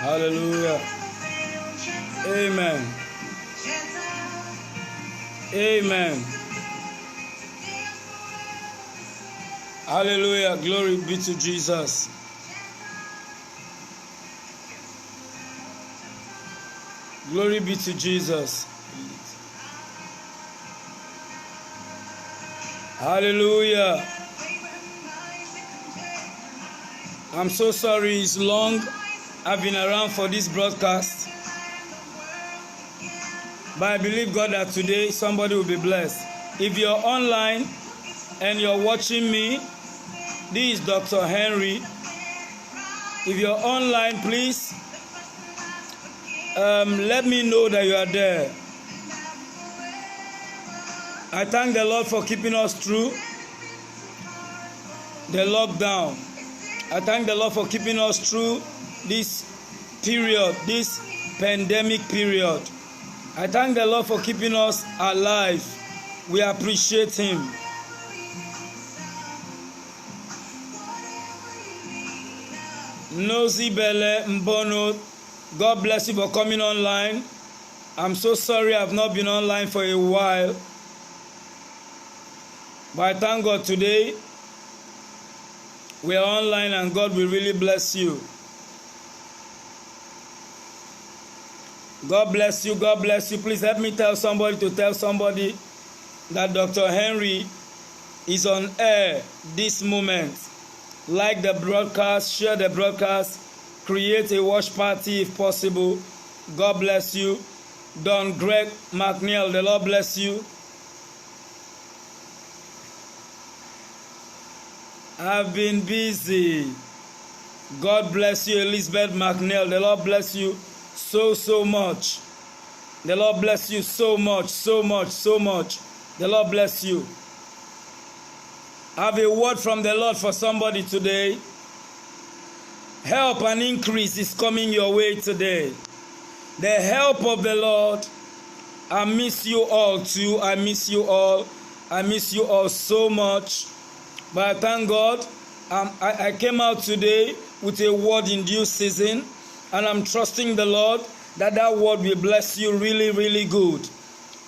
Hallelujah. Amen. Amen. Hallelujah. Glory be to Jesus. Glory be to Jesus. Hallelujah. I'm so sorry it's long. I've been around for this broadcast. But I believe God that today somebody will be blessed. If you're online and you're watching me, this is Dr. Henry. If you're online, please let me know that you are there. I thank the Lord for keeping us through the lockdown. I thank the Lord for keeping us through this period, this pandemic period. I thank the Lord for keeping us alive. We appreciate Him. Nozi Bele Mbono, God bless you for coming online. I'm so sorry I've not been online for a while. But I thank God today we are online and God will really bless you. God bless you. God bless you. Please help me tell somebody to tell somebody that Dr. Henry is on air this moment. Like the broadcast, share the broadcast, create a watch party if possible. God bless you. Don Greg McNeil, the Lord bless you. I've been busy. God bless you, Elizabeth McNeil. The Lord bless you so much. The Lord bless you so much. The Lord bless you. I have a word from the Lord for somebody today. Help and increase is coming your way today. The help of the Lord. I miss you all too. I miss you all. I miss you all so much. But I thank God. I came out today with a word in due season. And I'm trusting the Lord that that word will bless you really good.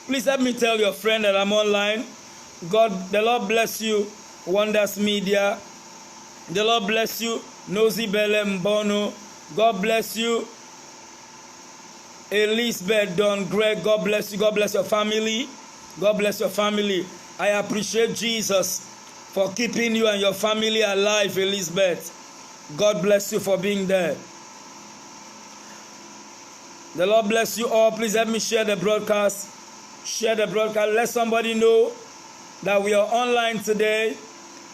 Please help me tell your friend that I'm online. The Lord bless you, Wonders Media. The Lord bless you, Nozi Bele Mbono. God bless you, Elizabeth Don Greg. God bless you. God bless your family. God bless your family. I appreciate Jesus for keeping you and your family alive, Elizabeth. God bless you for being there. The Lord bless you all. Please help me share the broadcast. Share the broadcast. Let somebody know that we are online today.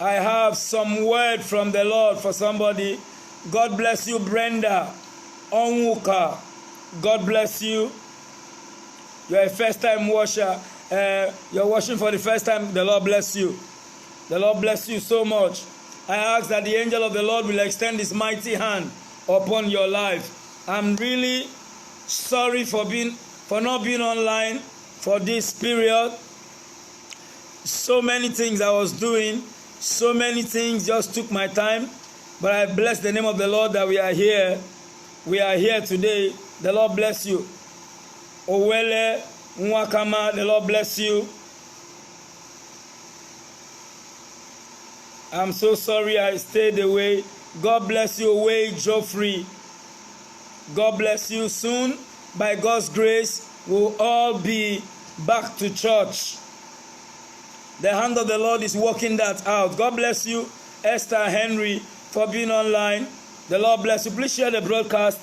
I have some word from the Lord for somebody. God bless you, Brenda Onwuka. God bless you. You're a first-time washer. You're washing for the first time. The Lord bless you. The Lord bless you so much. I ask that the angel of the Lord will extend his mighty hand upon your life. I'm really sorry for not being online for this period. So many things I was doing, so many things just took my time, but I bless the name of the Lord that we are here. We are here today. The Lord bless you. Owele Nwakama, the Lord bless you. I'm so sorry I stayed away. God bless you, Owe Geoffrey. God bless you. Soon, by God's grace, we'll all be back to church. The hand of the Lord is working that out. God bless you, Esther Henry, for being online. The Lord bless you. Please share the broadcast.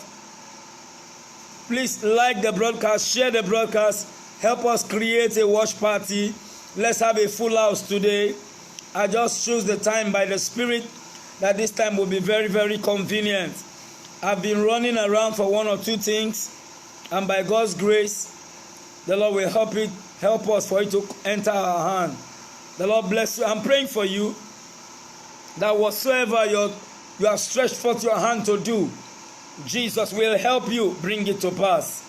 Please like the broadcast, share the broadcast. Help us create a watch party. Let's have a full house today. I just choose the time by the Spirit that this time will be very convenient. I've been running around for one or two things, and by God's grace, the Lord will help us for it to enter our hand. The Lord bless you. I'm praying for you that whatsoever you have stretched forth your hand to do, Jesus will help you bring it to pass.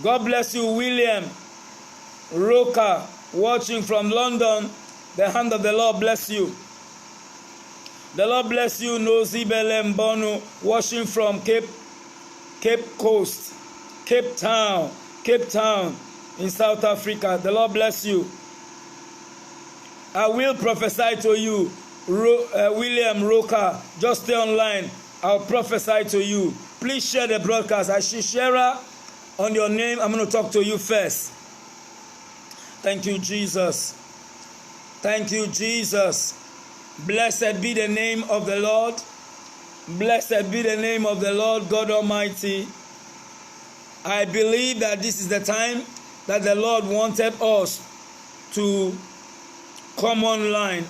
God bless you, William Roca, watching from London. The hand of the Lord bless you. The Lord bless you, Nozi Bele Mbono, watching from Cape Cape Coast, Cape Town in South Africa. The Lord bless you. I will prophesy to you, William Roca. Just stay online. I'll prophesy to you. Please share the broadcast. I should share on your name. I'm going to talk to you first. Thank you, Jesus. Thank you, Jesus. Blessed be the name of the Lord. Blessed be the name of the Lord God Almighty. I believe that this is the time that the Lord wanted us to come online.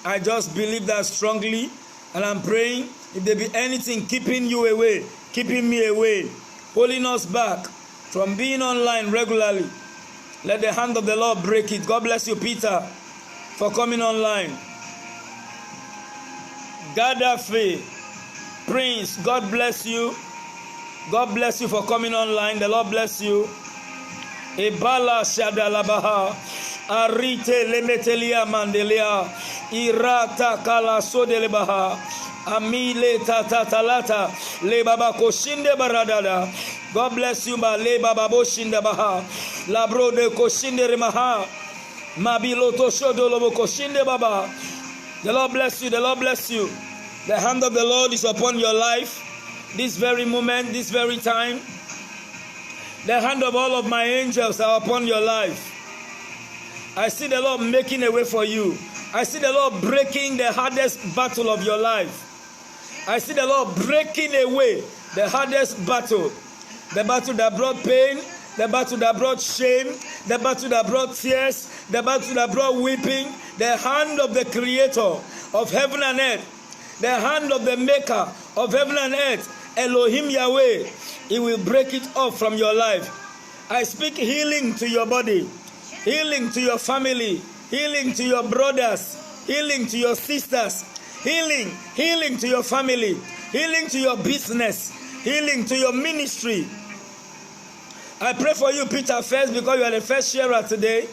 I just believe that strongly, and I'm praying if there be anything keeping you away, keeping me away, holding us back from being online regularly, let the hand of the Lord break it. God bless you, Peter, for coming online. Gaddafi, Prince, God bless you. God bless you for coming online. The Lord bless you. Ebala Shadalabaha, Arite Lemetelia Mandelia, Irata Kala Sodelebaha, Amile Tatatalata, Le Baba Koshinde Baradada. God bless you, Ma Le Baba Boshinda Baha, Labro de Koshinde Remaha, Mabiloto Shodolobo Koshinde Baba. The Lord bless you, the Lord bless you. The hand of the Lord is upon your life. This very moment, this very time, the hand of all of my angels are upon your life. I see the Lord making a way for you. I see the Lord breaking the hardest battle of your life. I see the Lord breaking away the hardest battle. The battle that brought pain, the battle that brought shame, the battle that brought tears, the battle that brought weeping. The hand of the Creator of heaven and earth, the hand of the Maker of heaven and earth, Elohim Yahweh, He will break it off from your life. I speak healing to your body, healing to your family, healing to your brothers, healing to your sisters, healing to your family, healing to your business, healing to your ministry. I pray for you, Peter, first, because you are the first sharer today.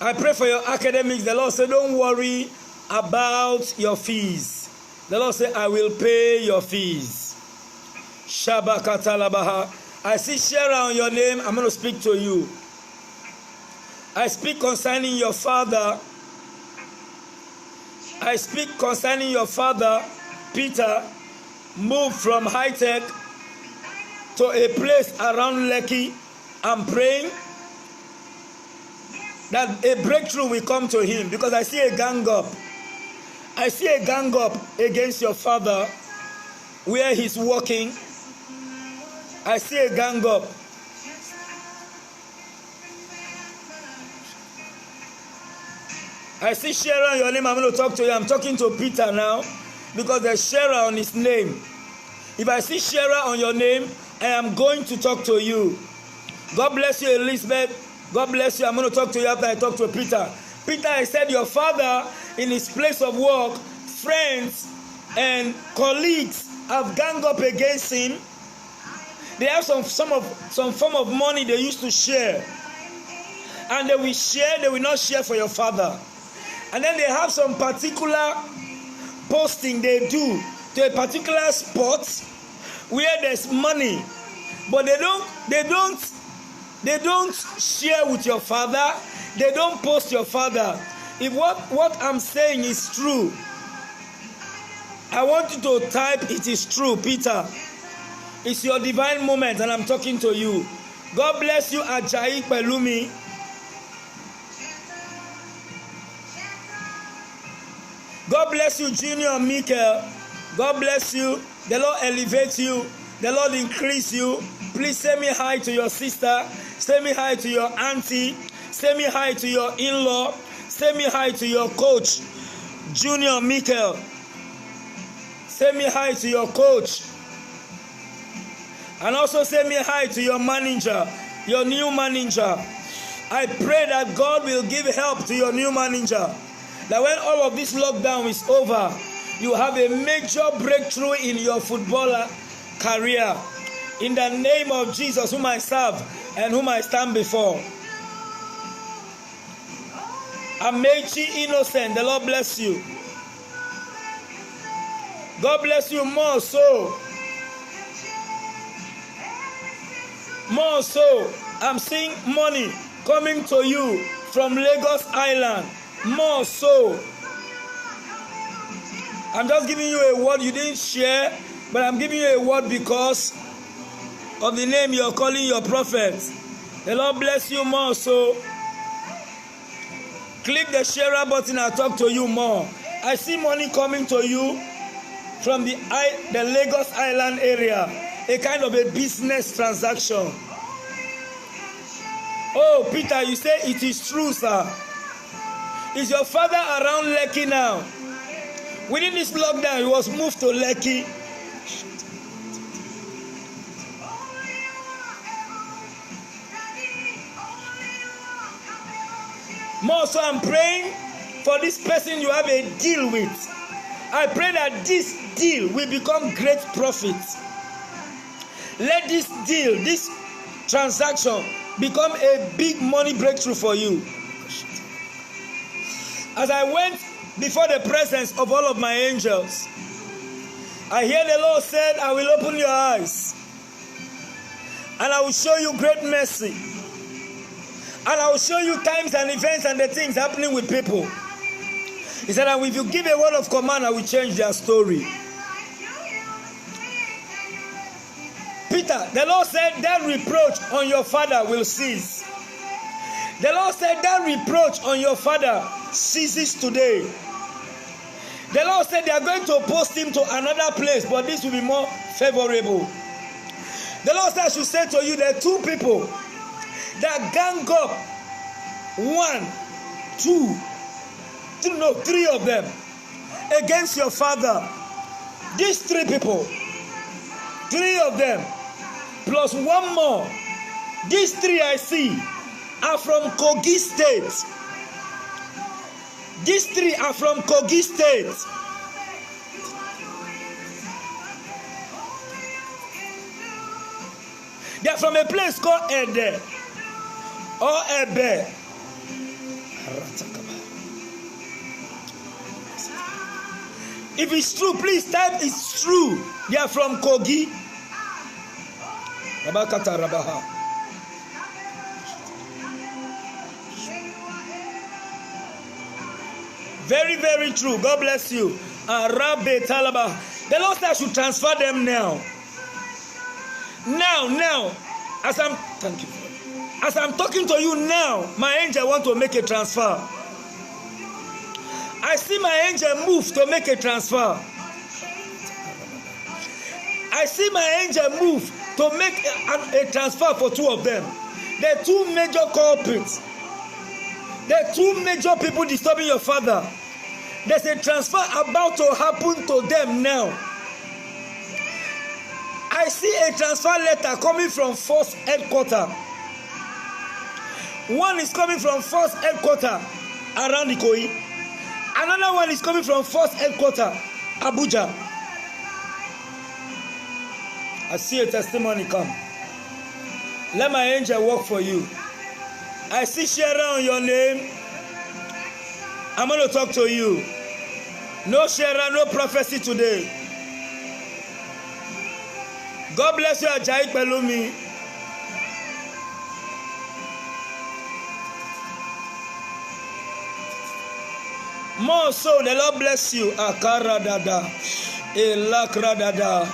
I pray for your academics. The Lord said, don't worry about your fees. The Lord said, I will pay your fees. Shabakatalabaha. I see Shara on your name. I'm going to speak to you. I speak concerning your father. I speak concerning your father, Peter, moved from High Tech to a place around Lekki. I'm praying that a breakthrough will come to him, because I see a gang up. I see a gang up against your father where he's working. I see a gang up. I see Shara on your name. I'm going to talk to you. I'm talking to Peter now because there's Shara on his name. If I see Shara on your name, I am going to talk to you. God bless you, Elizabeth. God bless you. I'm going to talk to you after I talk to Peter. Peter, I said your father in his place of work, friends and colleagues have ganged up against him. They have some form of money they used to share. And they will share, they will not share for your father. And then they have some particular posting they do to a particular spot where there's money. But they don't share with your father. They don't post your father. If what I'm saying is true, I want you to type it is true, Peter. It's your divine moment and I'm talking to you. God bless you, Ajayi Pelumi. God bless you, Junior Michael. God bless you. The Lord elevate you. The Lord increase you. Please say me hi to your sister. Say me hi to your auntie. Say me hi to your in-law. Say me hi to your coach, Junior Michael. Say me hi to your coach. And also say me hi to your manager, your new manager. I pray that God will give help to your new manager. That when all of this lockdown is over, you have a major breakthrough in your footballer career. In the name of Jesus, whom I serve and whom I stand before. Amechi Innocent, the Lord bless you. God bless you more so. More so, I'm seeing money coming to you from Lagos Island. More so. I'm just giving you a word you didn't share, but I'm giving you a word because of the name you're calling your prophet. The Lord bless you more so. Click the share button and talk to you more. I see money coming to you from the Lagos Island area. A kind of a business transaction. Oh, Peter, you say it is true, sir. Is your father around Lekki now? Within this lockdown, he was moved to Lekki. More so, I'm praying for this person you have a deal with. I pray that this deal will become great profit. Let this deal, this transaction, become a big money breakthrough for you. As I went before the presence of all of my angels, I hear the Lord said, I will open your eyes and I will show you great mercy. And I will show you times and events and the things happening with people. He said, and if you give a word of command, I will change their story. Peter, the Lord said, that reproach on your father will cease. The Lord said, that reproach on your father ceases today. The Lord said, they are going to post him to another place, but this will be more favorable. The Lord said, I should say to you, there are two people that gang up, 3 of them against your father. These 3 people, 3 of them plus 1 more. These 3 I see are from Kogi State. These 3 are from Kogi State. They are from a place called Ede or Ebe. If it's true, please type it's true. They are from Kogi. Very, very true. God bless you. Rabbe Talaba. The Lord said I should transfer them now. Now. Thank you. As I'm talking to you now, my angel want to make a transfer. I see my angel move to make a transfer. I see my angel move to make a transfer for 2 of them. There are 2 major culprits. There are 2 major people disturbing your father. There's a transfer about to happen to them now. I see a transfer letter coming from Force Headquarters. One is coming from Force Headquarters around Ikoyi. Another one is coming from Force Headquarters, Abuja. I see a testimony come. Let my angel work for you. I see Shera on your name. I'm going to talk to you. No Shera, no prophecy today. God bless you, Ajayi Pelumi. More so, the Lord bless you. Akara dada, elakra dada,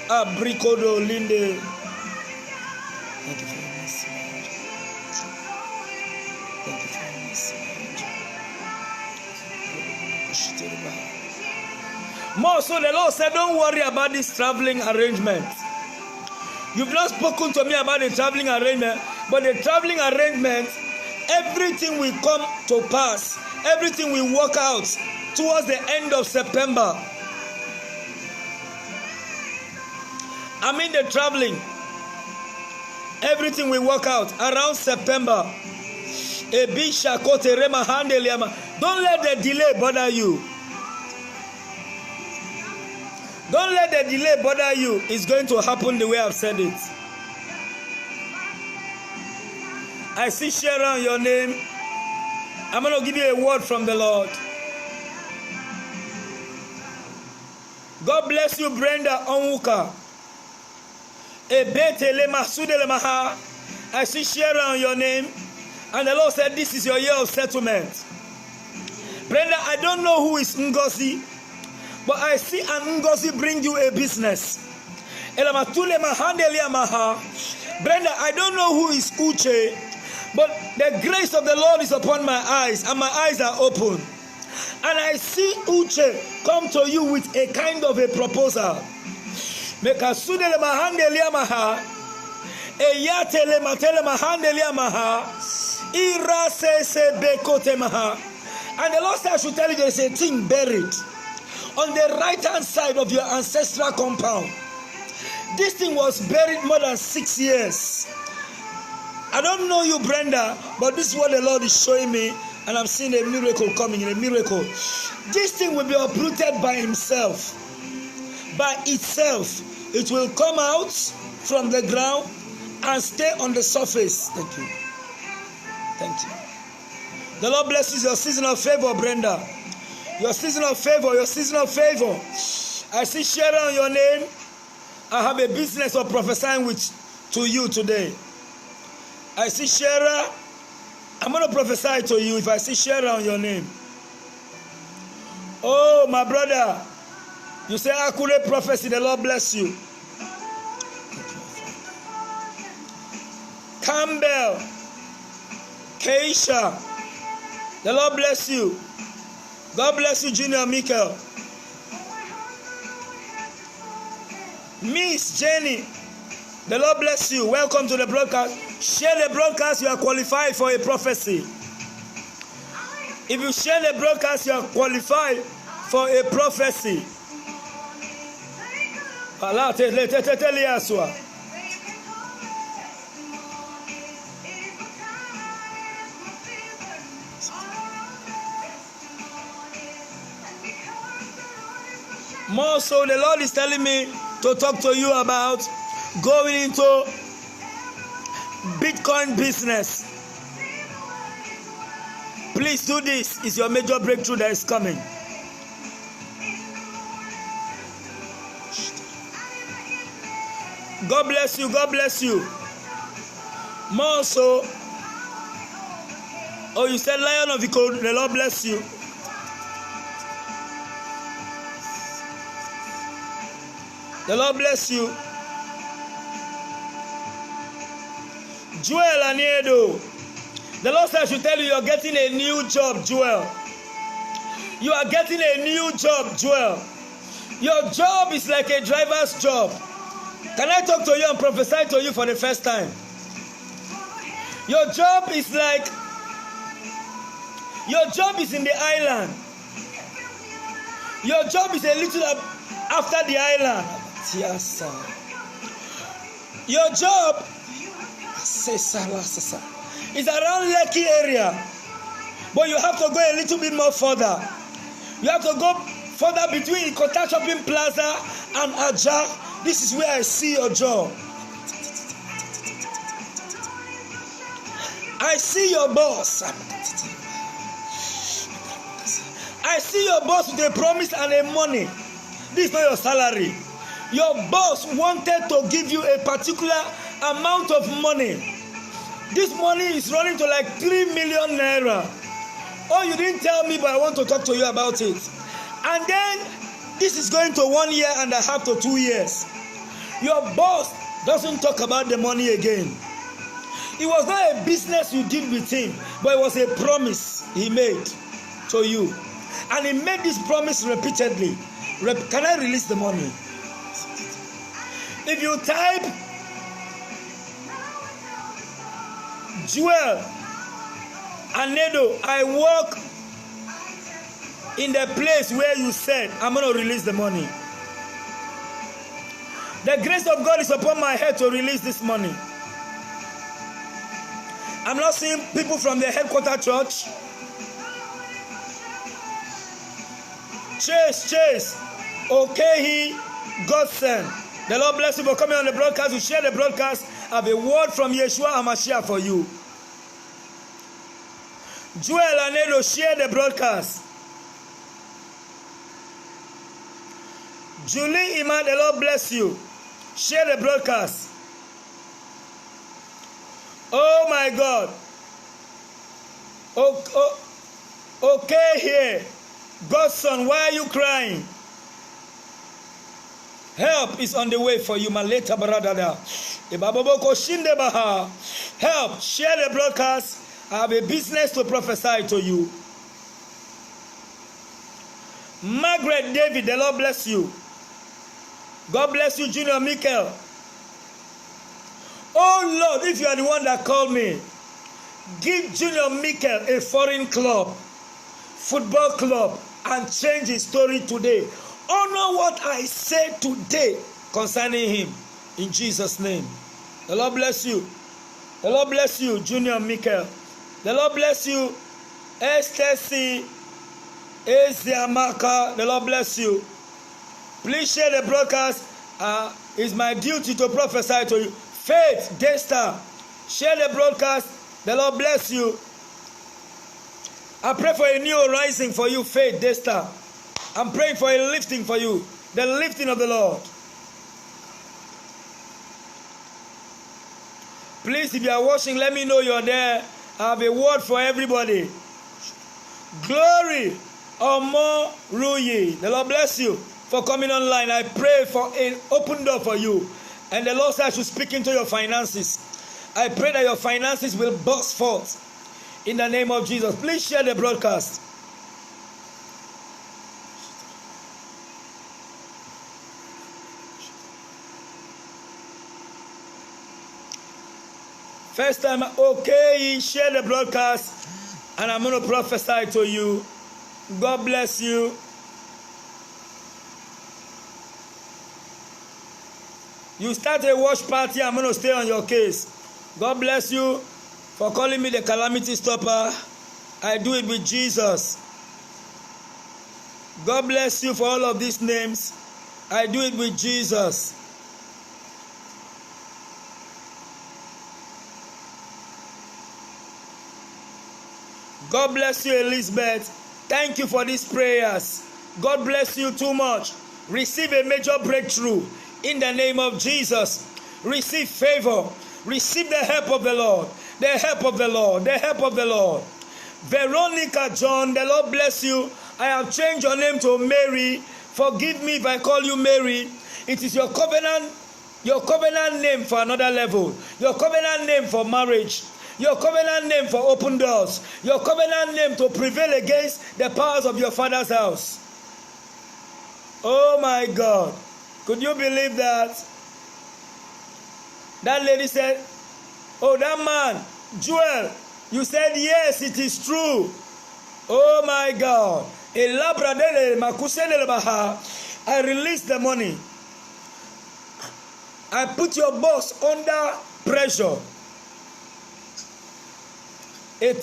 abrikodo linde. Thank you for your mercy, Lord. Thank you for your mercy, Lord. More so, the Lord said, don't worry about this traveling arrangement. You've not spoken to me about the traveling arrangement, but the traveling arrangement, everything will come to pass. Everything will work out towards the end of September. I mean the traveling. Everything will work out around September. Don't let the delay bother you. Don't let the delay bother you. It's going to happen the way I've said it. I see Sharon, your name. I'm going to give you a word from the Lord. God bless you, Brenda Onwuka. I see Sharon on your name. And the Lord said, this is your year of settlement. Brenda, I don't know who is Ngozi, but I see an Ngozi bring you a business. Brenda, I don't know who is Uche, but the grace of the Lord is upon my eyes, and my eyes are open. And I see Uche come to you with a kind of a proposal. And the Lord said I should tell you there is a thing buried on the right hand side of your ancestral compound. This thing was buried more than 6 years. I don't know you, Brenda, but this is what the Lord is showing me, and I'm seeing a miracle coming in, a miracle. This thing will be uprooted by himself. By itself. It will come out from the ground and stay on the surface. Thank you. Thank you. The Lord blesses your season of favor, Brenda. Your season of favor, your season of favor. I see Sharon on your name. I have a business of prophesying to you today. I see Sharon. I'm going to prophesy to you if I see Sharon on your name. Oh, my brother. You say accurate prophecy. The Lord bless you. Campbell. Keisha. The Lord bless you. God bless you, Junior Michael. Miss Jenny. The Lord bless you. Welcome to the broadcast. Share the broadcast. You are qualified for a prophecy. If you share the broadcast, you are qualified for a prophecy. More so, the Lord is telling me to talk to you about going into Bitcoin business. Please do this. It's your major breakthrough that is coming. God bless you. God bless you. More so. Oh, you said Lion of Ikorodu. The Lord bless you. The Lord bless you. Joel Aniedo. The Lord said I should tell you, you are getting a new job, Joel. You are getting a new job, Joel. Your job is like a driver's job. Can I talk to you and prophesy to you for the first time? Your job is like, your job is in the island. Your job is a little after the island. Yes, sir. Your job is around Lekki area, but you have to go a little bit more further. You have to go further between Ikota Shopping Plaza and Aja. This is where I see your job. I see your boss. I see your boss with a promise and a money. This is not your salary. Your boss wanted to give you a particular amount of money. This money is running to like 3 million naira. Oh, you didn't tell me, but I want to talk to you about it. And then this is going to 1.5 years to 2 years. Your boss doesn't talk about the money again. It was not a business you did with him, but it was a promise he made to you. And he made this promise repeatedly. Can I release the money? If you type Joel Aniedo, I work in the place where you said, I'm going to release the money. The grace of God is upon my head to release this money. I'm not seeing people from the headquarters church. Chase. Okay, Godson. The Lord bless you for coming on the broadcast. You share the broadcast. I have a word from Yeshua HaMashiach for you. Joel Aniedo, share the broadcast. Julie Iman, the Lord bless you. Share the broadcast. Oh my God. Okay here. God's son, why are you crying? Help is on the way for you, Maleta Baradada. Help, share the broadcast. I have a business to prophesy to you. Margaret David, the Lord bless you. God bless you, Junior Michael. Oh Lord, if you are the one that called me, give Junior Michael a foreign club, football club, and change his story today. Honor what I said today concerning him. In Jesus' name. The Lord bless you. The Lord bless you, Junior Michael. The Lord bless you, Esther C. Eziamaka. The Lord bless you. Please share the broadcast. It's my duty to prophesy to you. Faith, Daystar. Share the broadcast. The Lord bless you. I pray for a new rising for you, Faith, Daystar. I'm praying for a lifting for you. The lifting of the Lord. Please, if you are watching, let me know you're there. I have a word for everybody. Glory, Omo Ruyi. The Lord bless you for coming online. I pray for an open door for you. And the Lord said I should speak into your finances. I pray that your finances will burst forth in the name of Jesus. Please share the broadcast. First time, okay, share the broadcast, and I'm going to prophesy to you. God bless you. You start a watch party, I'm going to stay on your case. God bless you for calling me the calamity stopper. I do it with Jesus. God bless you for all of these names. I do it with Jesus. God bless you, Elizabeth. Thank you for these prayers. God bless you too much. Receive a major breakthrough in the name of Jesus. Receive favor. Receive the help of the Lord. The help of the Lord. The help of the Lord. Veronica John, the Lord bless you. I have changed your name to Mary. Forgive me if I call you Mary. It is your covenant name for another level. Your covenant name for marriage. Your covenant name for open doors. Your covenant name to prevail against the powers of your father's house. Oh my God. Could you believe that? That lady said, oh, that man, Joel, you said yes, it is true. Oh my God. I released the money. I put your boss under pressure. When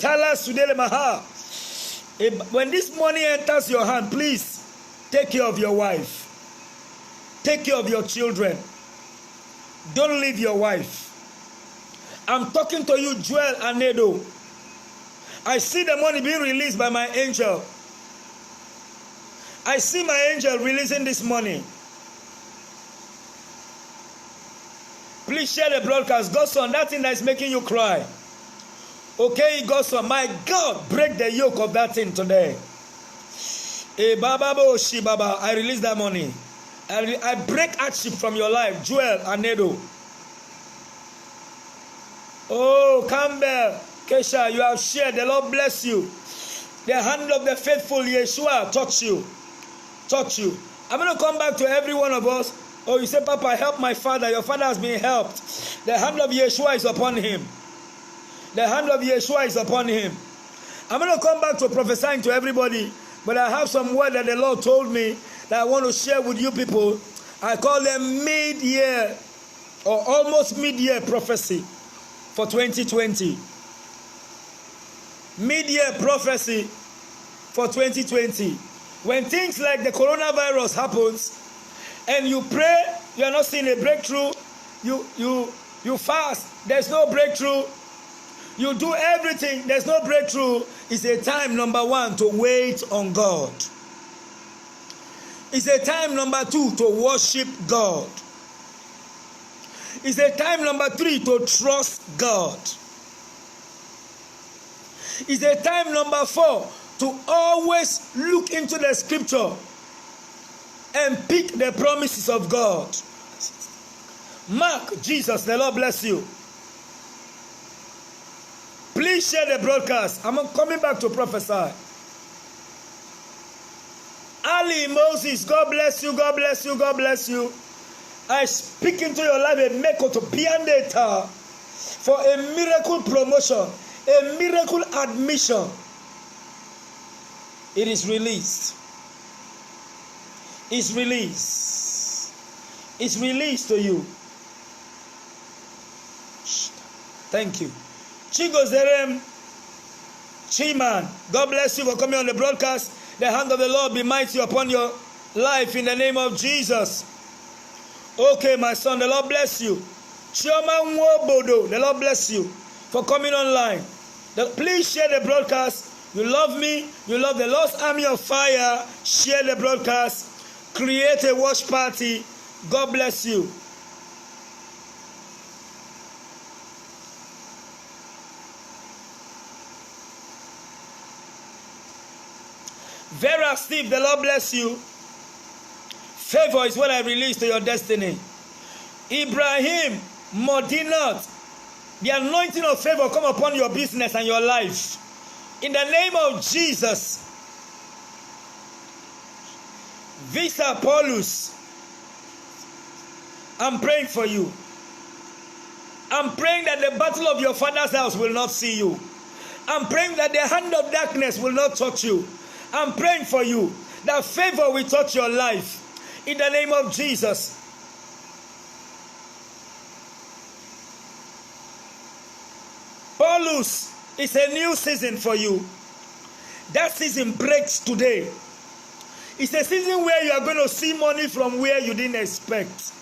this money enters your hand, please take care of your wife. Take care of your children. Don't leave your wife. I'm talking to you, Joel Anedo. I see the money being released by my angel. I see my angel releasing this money. Please share the broadcast. Godson, that thing that is making you cry. Okay, Godson, my God, break the yoke of that thing today. I release that money. I break hardship from your life, Joel Anedo. Oh, Campbell, Kesha, you have shared. The Lord bless you. The hand of the faithful Yeshua touch you. Touch you. I'm going to come back to every one of us. Oh, you say, Papa, help my father. Your father has been helped. The hand of Yeshua is upon him. The hand of Yeshua is upon him. I'm going to come back to prophesying to everybody, but I have some word that the Lord told me that I want to share with you people. I call them mid-year or almost mid-year prophecy for 2020. Mid-year prophecy for 2020. When things like the coronavirus happens and you pray, you are not seeing a breakthrough, you fast, there's no breakthrough. You do everything, there's no breakthrough. It's a time, number one, to wait on God. It's a time, number two, to worship God. It's a time, number three, to trust God. It's a time, number 4, to always look into the scripture and pick the promises of God. Mark, Jesus, the Lord bless you. Please share the broadcast. I'm coming back to prophesy. Ali Moses, God bless you, God bless you, God bless you. I speak into your life a meko to piandeta for a miracle promotion, a miracle admission. It is released. It's released. It's released to you. Thank you. Chigozerem Chiman, God bless you for coming on the broadcast. The hand of the Lord be mighty upon your life in the name of Jesus. Okay, my son, the Lord bless you. Chioma Nwobodo, the Lord bless you for coming online. Please share the broadcast. You love me. You love the Lord's Army of Fire. Share the broadcast. Create a watch party. God bless you. Vera Steve, the Lord bless you. Favor is what I release to your destiny. Ibrahim Modinat, the anointing of favor come upon your business and your life. In the name of Jesus. Visa Paulus, I'm praying for you. I'm praying that the battle of your father's house will not see you. I'm praying that the hand of darkness will not touch you. I'm praying for you that favor will touch your life. In the name of Jesus. Paulus, it's a new season for you. That season breaks today. It's a season where you are going to see money from where you didn't expect.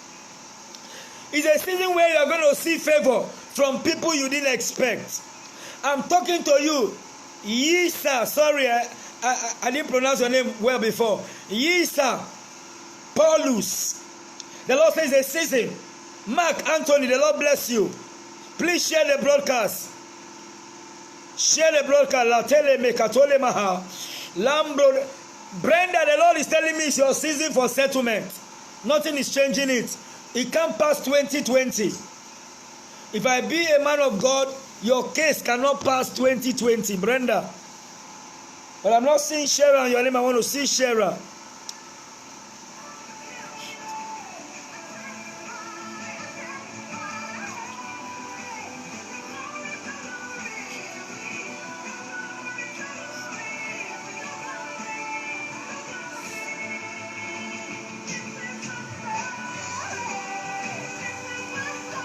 It's a season where you are going to see favor from people you didn't expect. I'm talking to you. Yisa, sorry, I didn't pronounce your name well before. Yisa Paulus. The Lord says a season. Mark Anthony, the Lord bless you. Please share the broadcast. Share the broadcast. La tele me katole maha. Lambro. Brenda, the Lord is telling me it's your season for settlement. Nothing is changing it. It can't pass 2020. If I be a man of God, your case cannot pass 2020, Brenda. But I'm not seeing Shara on your name. I want to see Shara.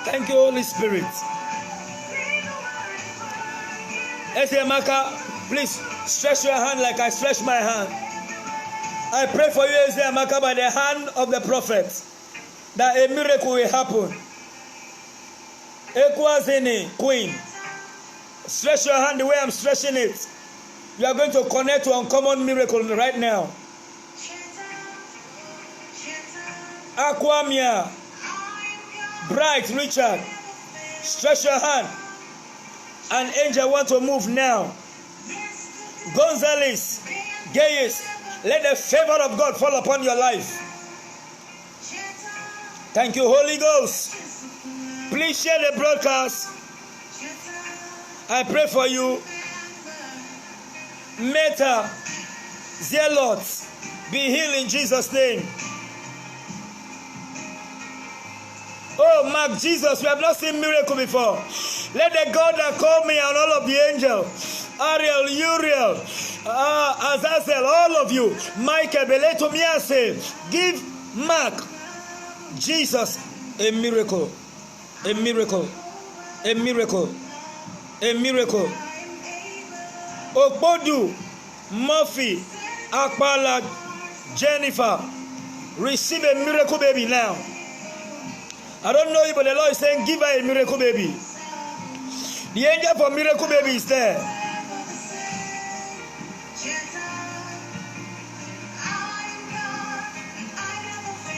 Thank you, Holy Spirit. Ezeamaka, please stretch your hand like I stretch my hand. I pray for you, Ezeamaka, by the hand of the prophet, that a miracle will happen. Ekwazini, Queen, stretch your hand the way I'm stretching it. You are going to connect to uncommon miracle right now. Aquamia, Bright Richard, stretch your hand. An angel want to move now. Gonzalez, Gayes, let the favor of God fall upon your life. Thank you, Holy Ghost. Please share the broadcast. I pray for you. Meta, zealots, be healed in Jesus' name. Oh, Mark, Jesus, we have not seen miracle before. Let the God that called me and all of the angels, Ariel, Uriel, Azazel, all of you, Michael, Beleto, Miase, give Mark, Jesus, a miracle, a miracle, a miracle, a miracle. Okpodu, Murphy, Akpala, Jennifer, receive a miracle baby now. I don't know you, but the Lord is saying, give her a miracle baby. The angel for miracle baby is there.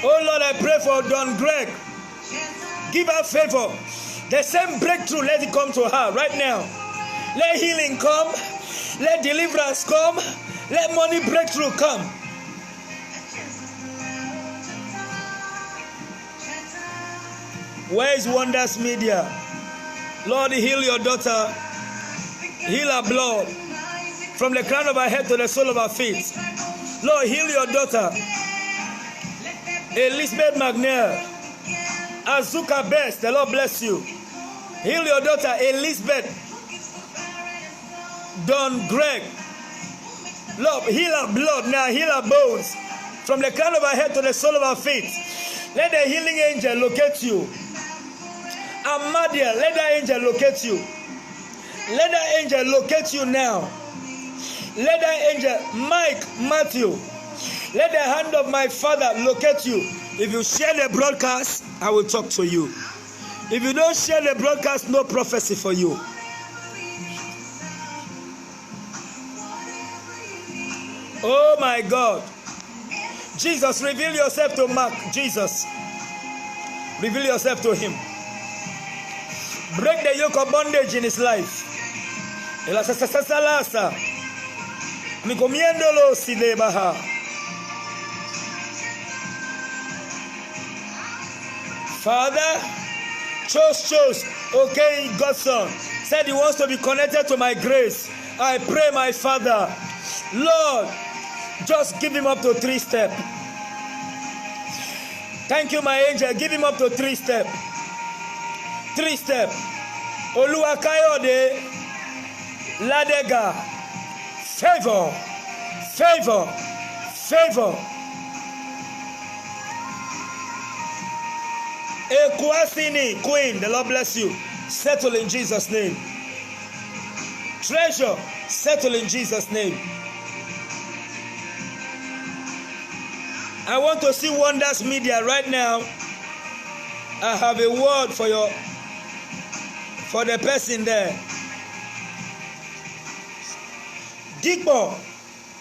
Oh Lord, I pray for Don Greg. Give her favor. The same breakthrough, let it come to her right now. Let healing come. Let deliverance come. Let money breakthrough come. Where is Wonders Media? Lord, heal your daughter. Heal her blood from the crown of her head to the sole of her feet. Lord, heal your daughter. Elizabeth McNeil. Azuka Best, the Lord bless you. Heal your daughter, Elizabeth. Don Greg. Lord, heal her blood now, heal her bones. From the crown of her head to the sole of her feet. Let the healing angel locate you. Amadia, let that angel locate you. Let that angel locate you now. Let that angel, Mike Matthew, let the hand of my Father locate you. If you share the broadcast, I will talk to you. If you don't share the broadcast, no prophecy for you. Oh my God. Jesus, reveal yourself to Mark. Jesus, reveal yourself to him. Break the yoke of bondage in his life. Father, chose. Okay, God's son said he wants to be connected to my grace. I pray, my Father, Lord, just give him up to 3 steps. Thank you, my angel. Give him up to 3 steps. 3 steps. Oluwakayode Ladega. Favor. Ekwasini Queen, the Lord bless you. Settle in Jesus' name. Treasure, settle in Jesus' name. I want to see Wonders Media right now. I have a word for the person there. Digbo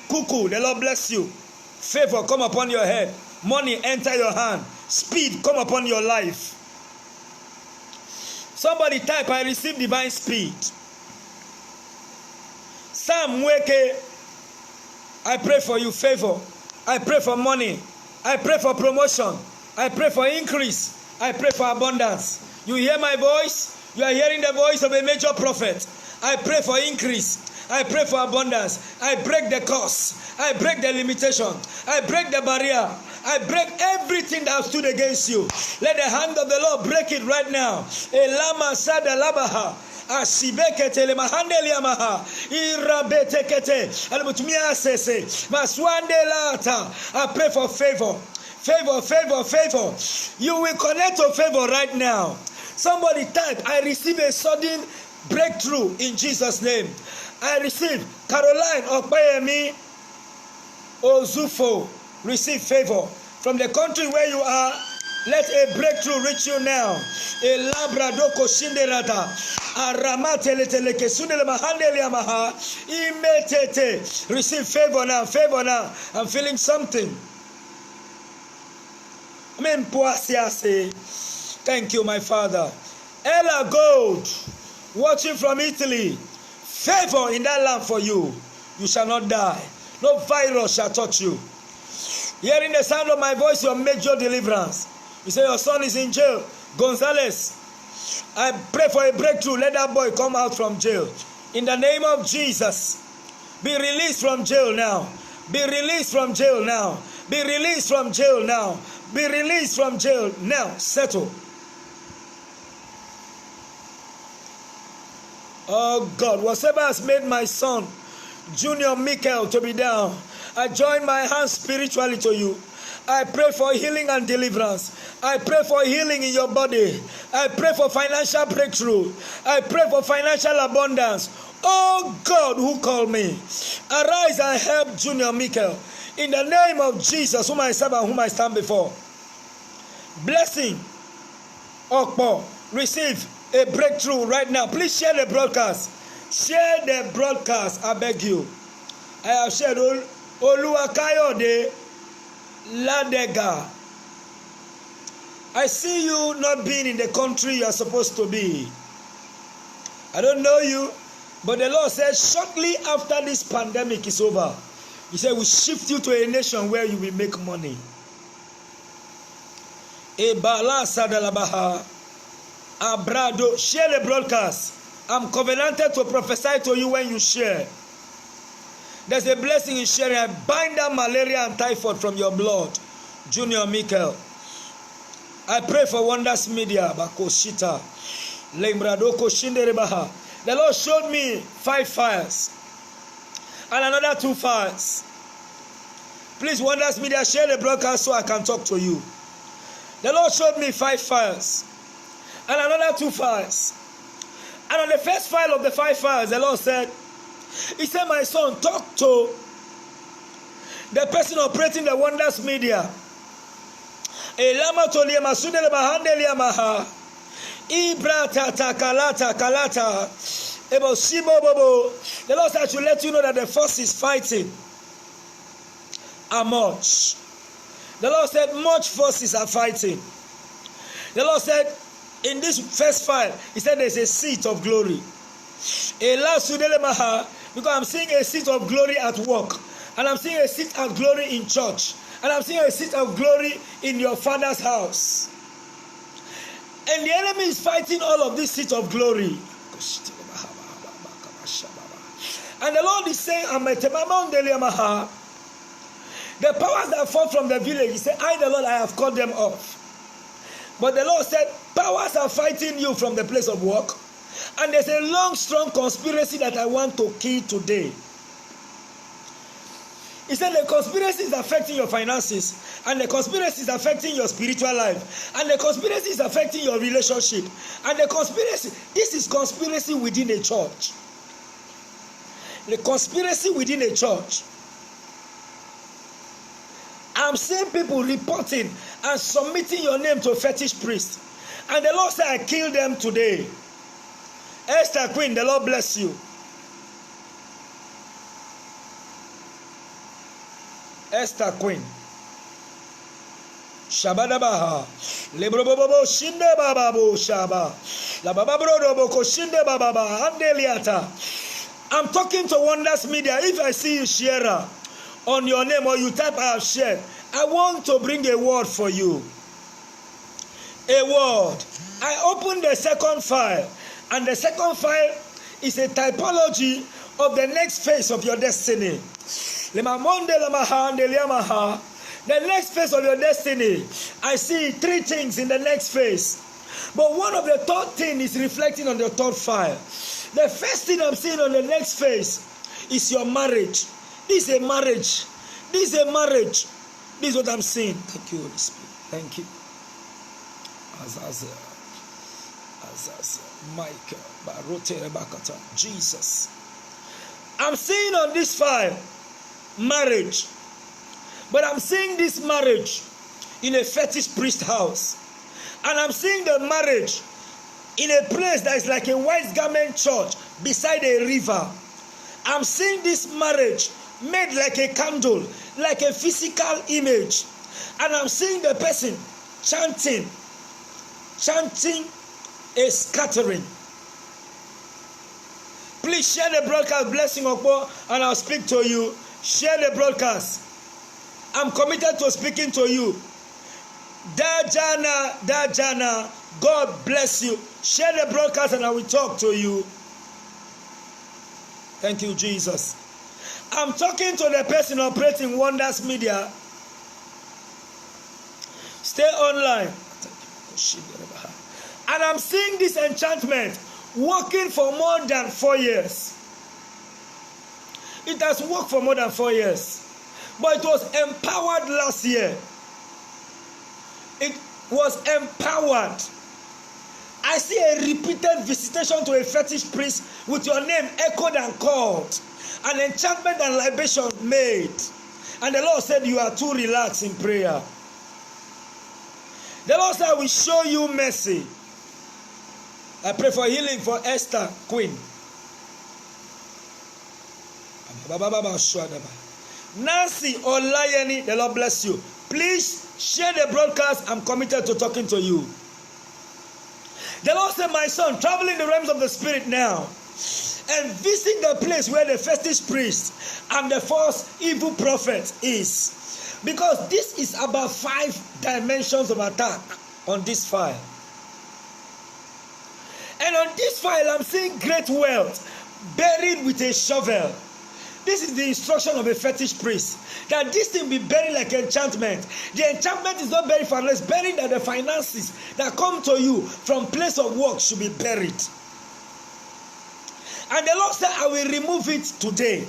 Kuku, the Lord bless you. Favor come upon your head. Money enter your hand. Speed come upon your life. Somebody type, I receive divine speed. Sam Weke, I pray for you favor. I pray for money. I pray for promotion. I pray for increase. I pray for abundance. You hear my voice? You are hearing the voice of a major prophet. I pray for increase. I pray for abundance. I break the curse. I break the limitation. I break the barrier. I break everything that stood against you. Let the hand of the Lord break it right now. Elama sada labaha. Asibekete le mahandeli amaha. Irabetekete. Almutumia sese. Maswande lata. I pray for favor. Favor. You will connect to favor right now. Somebody type, I receive a sudden breakthrough in Jesus' name. I receive Caroline Okpayemi Ozufo. Receive favor from the country where you are. Let a breakthrough reach you now. A labradoko shinderata. Aramate leteleke sundele mahandele amaha. Imetete. Receive favor now. I'm feeling something. Thank you, my Father. Ella Gold, watching from Italy. Favor in that land for you. You shall not die. No virus shall touch you. Hearing the sound of my voice, your major deliverance. You say your son is in jail. Gonzalez, I pray for a breakthrough. Let that boy come out from jail. In the name of Jesus, be released from jail now. Be released from jail now. Be released from jail now. Be released from jail now. Settle. Oh God, whatever has made my son, Junior Michael, to be down, I join my hands spiritually to you. I pray for healing and deliverance. I pray for healing in your body. I pray for financial breakthrough. I pray for financial abundance. Oh God, who called me? Arise and help Junior Michael. In the name of Jesus, whom I serve and whom I stand before. Blessing. Okpo, receive a breakthrough right now. Please share the broadcast. Share the broadcast, I beg you. I have shared Oluwakayode Ladega. I see you not being in the country you are supposed to be. I don't know you. But the Lord said, shortly after this pandemic is over, He said, we shift you to a nation where you will make money. Abrado, share the broadcast. I'm covenanted to prophesy to you when you share. There's a blessing in sharing. I bind down malaria and typhoid from your blood. Junior Michael. I pray for Wonders Media. Bakoshita. Lembradoko Shinderebaha. The Lord showed me 5 fires. And another 2 fires. Please, Wonders Media, share the broadcast so I can talk to you. The Lord showed me 5 fires. And another 2 fires. And on the first fire of the 5 fires, the Lord said, He said, my son, talk to the person operating the Wonders Media. The Lord said, I should let you know that the forces fighting are much. The Lord said, much forces are fighting. The Lord said, in this first fire, He said there's a seat of glory. Because I'm seeing a seat of glory at work. And I'm seeing a seat of glory in church. And I'm seeing a seat of glory in your father's house. And the enemy is fighting all of this seat of glory. And the Lord is saying, the powers that fought from the village, He said, I, the Lord, I have cut them off. But the Lord said, powers are fighting you from the place of work. And there's a long, strong conspiracy that I want to kill today. He said the conspiracy is affecting your finances. And the conspiracy is affecting your spiritual life. And the conspiracy is affecting your relationship. And the conspiracy, this is conspiracy within a church. The conspiracy within a church. I'm seeing people reporting and submitting your name to a fetish priest. And the Lord said, I killed them today. Esther Queen, the Lord bless you. Esther Queen. Shabadabaha. Lebrobobo shinde bababo shaba. La bababrodo boko shinde bababa. Andeliata. I'm talking to Wonders Media. If I see you share on your name or you type I have shared, I want to bring a word for you. A word. I opened the second file. And the second file is a typology of the next phase of your destiny. The next phase of your destiny. I see 3 things in the next phase. But one of the third thing is reflecting on the third file. The first thing I'm seeing on the next phase is your marriage. This is a marriage. This is a marriage. This is what I'm seeing. Thank you, Holy Spirit. Thank you. Azazel. Michael, Barote Rebakata, Jesus. I'm seeing on this file marriage, but I'm seeing this marriage in a fetish priest house, and I'm seeing the marriage in a place that is like a white garment church beside a river. I'm seeing this marriage made like a candle, like a physical image, and I'm seeing the person chanting a scattering. Please share the broadcast, blessing Okpo, and I'll speak to you. Share the broadcast. I'm committed to speaking to you. Dajana, God bless you. Share the broadcast and I will talk to you. Thank you, Jesus. I'm talking to the person operating Wonders Media. Stay online. And I'm seeing this enchantment working for more than 4 years. It has worked for more than 4 years. But it was empowered last year. It was empowered. I see a repeated visitation to a fetish priest with your name echoed and called. An enchantment and libation made. And the Lord said you are too relaxed in prayer. The Lord said I will show you mercy. I pray for healing for Esther Queen. Nancy Olayeni, the Lord bless you. Please share the broadcast. I'm committed to talking to you. The Lord said, my son, travel in the realms of the spirit now and visit the place where the fetish priest and the false evil prophet is. Because this is about 5 dimensions of attack on this file. And on this file, I'm seeing great wealth buried with a shovel. This is the instruction of a fetish priest, that this thing be buried like enchantment. The enchantment is not buried for less, buried that the finances that come to you from place of work should be buried. And the Lord said, I will remove it today.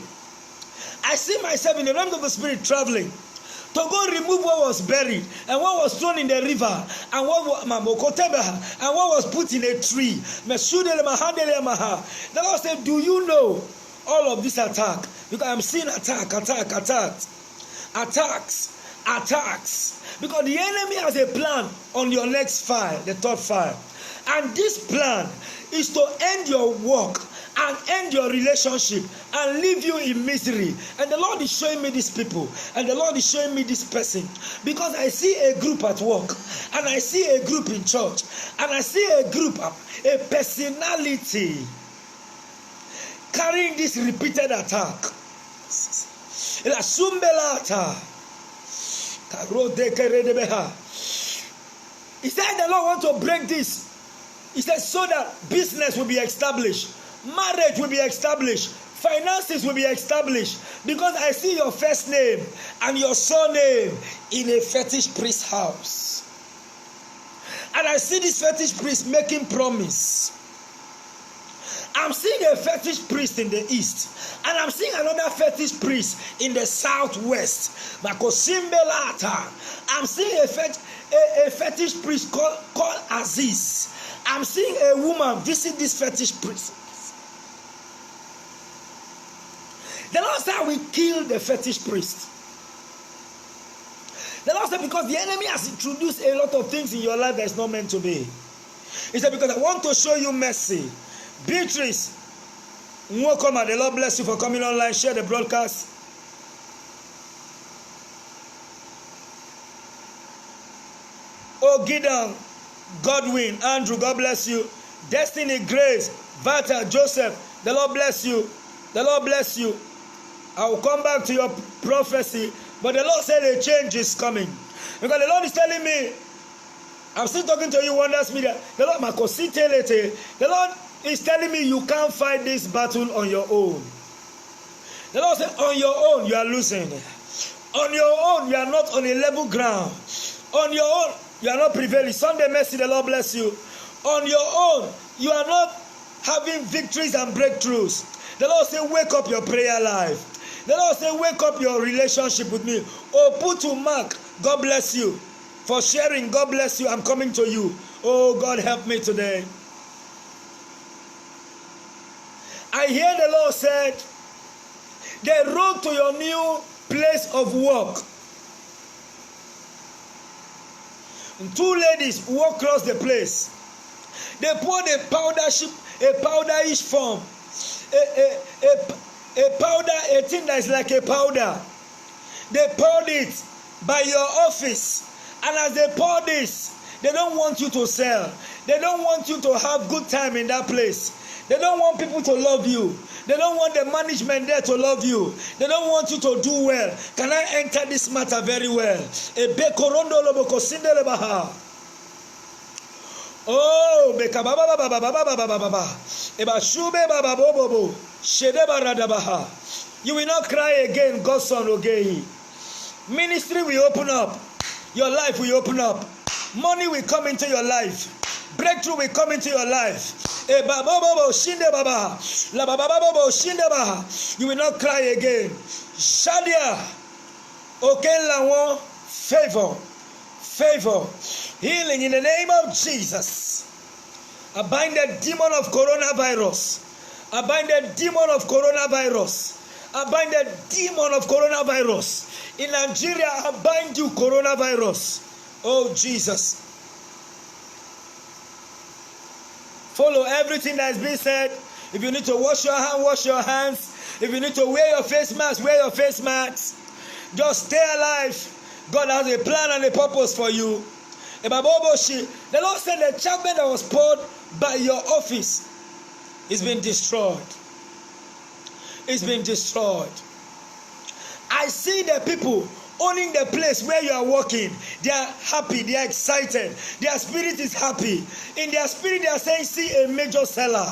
I see myself in the realms of the spirit traveling to go remove what was buried and what was thrown in the river and what was put in a tree. The Lord said, do you know all of this attack? Because I'm seeing attacks. Because the enemy has a plan on your next file, the 3rd file. And this plan is to end your work and end your relationship and leave you in misery. And the Lord is showing me these people, and the Lord is showing me this person, because I see a group at work, and I see a group in church, and I see a group, a personality carrying this repeated attack. He said the Lord wants to break this. He said so that business will be established, marriage will be established, finances will be established. Because I see your first name and your surname in a fetish priest's house. And I see this fetish priest making promise. I'm seeing a fetish priest in the east, and I'm seeing another fetish priest in the southwest. I'm seeing a fetish priest called Aziz. I'm seeing a woman visit this fetish priest. The Lord said, we kill the fetish priest. The Lord said, because the enemy has introduced a lot of things in your life that is not meant to be. He said, because I want to show you mercy. Beatrice, welcome, and the Lord bless you for coming online. Share the broadcast. Oh, Gideon, Godwin, Andrew, God bless you. Destiny, Grace, Vata, Joseph, the Lord bless you. The Lord bless you. I will come back to your prophecy, but the Lord said a change is coming. Because the Lord is telling me, I'm still talking to you, Wonders Media. The Lord is telling me you can't fight this battle on your own. The Lord said, on your own, you are losing. On your own, you are not on a level ground. On your own, you are not prevailing. Sunday mercy, the Lord bless you. On your own, you are not having victories and breakthroughs. The Lord said, wake up your prayer life. The Lord said, wake up your relationship with me. Oh, put to Mark, God bless you. For sharing, God bless you. I'm coming to you. Oh, God help me today. I hear the Lord said, the road to your new place of work. And 2 ladies walk across the place. They poured a powderish form. A powder, a thing that is like a powder. They poured it by your office. And as they pour this, they don't want you to sell. They don't want you to have good time in that place. They don't want people to love you. They don't want the management there to love you. They don't want you to do well. Can I enter this matter very well? Oh, you will not cry again, God's son Ogehi. Ministry will open up. Your life will open up. Money will come into your life. Breakthrough will come into your life. You will not cry again. Shadia, Okenlawo, favor, healing in the name of Jesus. I bind the demon of coronavirus. I bind the demon of coronavirus. I bind the demon of coronavirus. In Nigeria, I bind you, coronavirus. Oh, Jesus. Follow everything that has been said. If you need to wash your hands, wash your hands. If you need to wear your face mask, wear your face mask. Just stay alive. God has a plan and a purpose for you. The Lord said the enchantment that was poured by your office is being destroyed. is being destroyed. I see the people owning the place where you are working. They are happy, they are excited, their spirit is happy. In their spirit they are saying, see a major seller,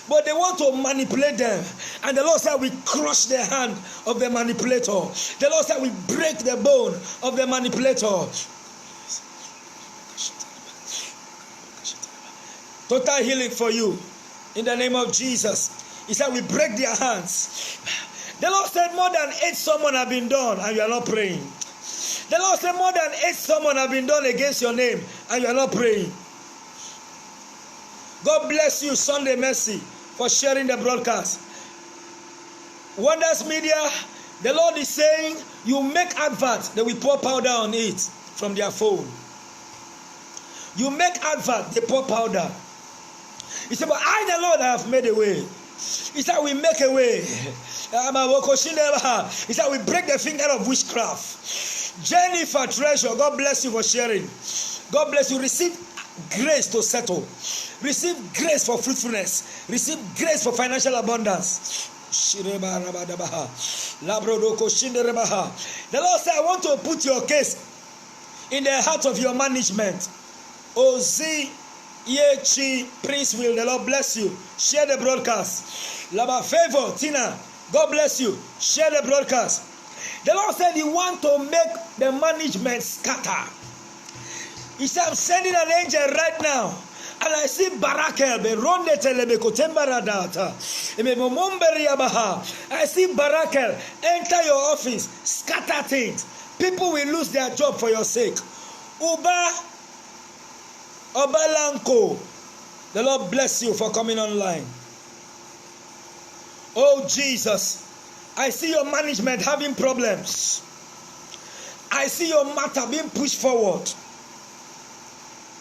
but they want to manipulate them. And the Lord said, we crush the hand of the manipulator. The Lord said, we break the bone of the manipulator. Total healing for you in the name of Jesus. He said, we break their hands. The Lord said, more than 8 sermons have been done and you are not praying. The Lord said, more than 8 sermons have been done against your name and you are not praying. God bless you, Sunday Mercy, for sharing the broadcast. Wonders Media, the Lord is saying, you make adverts, they will pour powder on it from their phone. You make advert, they pour powder. He said, but I, the Lord, have made a way. He said, we make a way. He said, we break the finger of witchcraft. Jennifer Treasure, God bless you for sharing. God bless you. Receive grace to settle. Receive grace for fruitfulness. Receive grace for financial abundance. The Lord said, I want to put your case in the heart of your management. Ozi Yechi Prince Will, the Lord bless you. Share the broadcast. Laba Favor Tina, God bless you. Share the broadcast. The Lord said he want to make the management scatter. He said, I'm sending an angel right now. And I see Barakel, I see Barakel enter your office, scatter things. People will lose their job for your sake. Obalanko, the Lord bless you for coming online. Oh Jesus, I see your management having problems. I see your matter being pushed forward.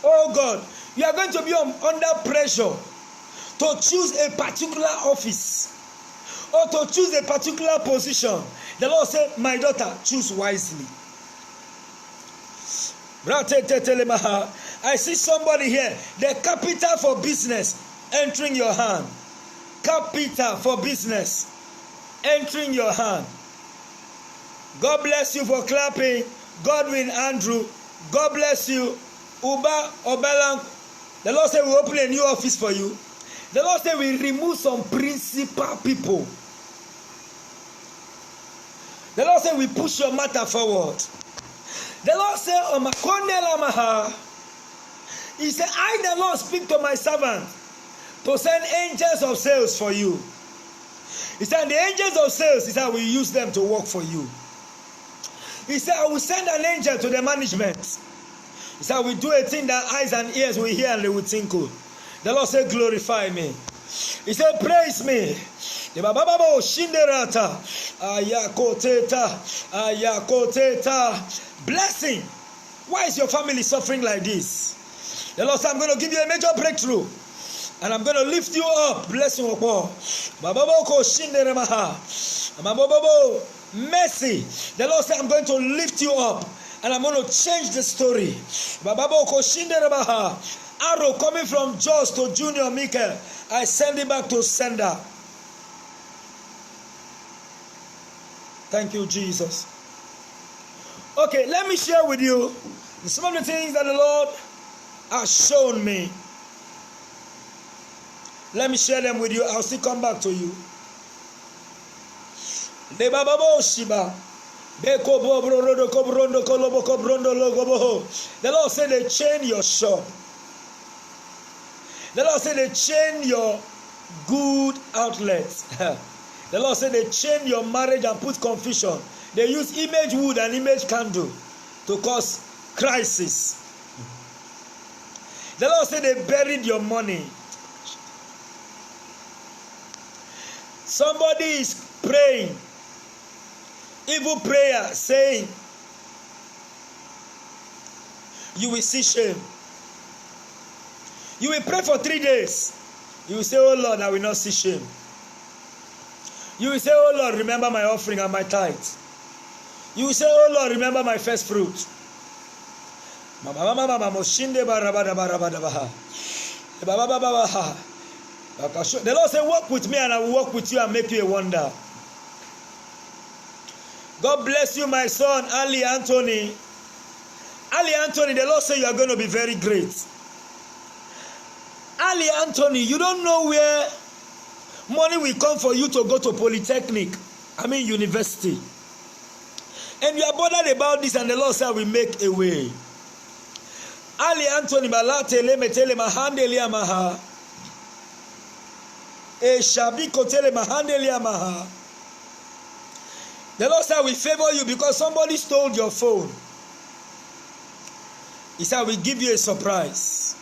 Oh God, you are going to be under pressure to choose a particular office or to choose a particular position. The Lord said, my daughter, choose wisely. I see somebody here, the capital for business entering your hand. Capital for business entering your hand. God bless you for clapping. Godwin Andrew, God bless you. Uba Obelang, the Lord said we open a new office for you. The Lord said we remove some principal people. The Lord said we push your matter forward. The Lord said, he said, I, the Lord, speak to my servant to send angels of sales for you. He said, the angels of sales, he said, I will use them to work for you. He said, I will send an angel to the management. He said, I will do a thing that eyes and ears will hear and they will tinkle. The Lord said, glorify me. He said, praise me. Blessing. Why is your family suffering like this? The Lord said, I'm going to give you a major breakthrough. And I'm going to lift you up. Blessing. Mercy. The Lord said, I'm going to lift you up. And I'm going to change the story. Arrow coming from Joss to Junior Michael. I send it back to sender. Thank you, Jesus. Okay, let me share with you some of the things that the Lord has shown me. Let me share them with you. I'll still come back to you. The Lord said they chain your shop. The Lord said they chain your good outlets. The Lord said they chain your marriage and put confusion. They use image wood and image candle to cause crisis. The Lord said they buried your money. Somebody is praying, evil prayer, saying, you will see shame. You will pray for 3 days. You will say, oh Lord, I will not see shame. You will say, oh Lord, remember my offering and my tithe. You will say, oh Lord, remember my first fruit. The Lord said, walk with me and I will walk with you and make you a wonder. God bless you, my son, Ali Anthony. Ali Anthony, the Lord said you are going to be very great. Ali Anthony, you don't know where money will come for you to go to polytechnic. University. And you are bothered about this, and the Lord said we make a way. Ali Anthony, Balatele Metele Mahandeli Amaha. Eshabiko Tele Mahandeli Amaha. The Lord said we favor you because somebody stole your phone. He said we give you a surprise.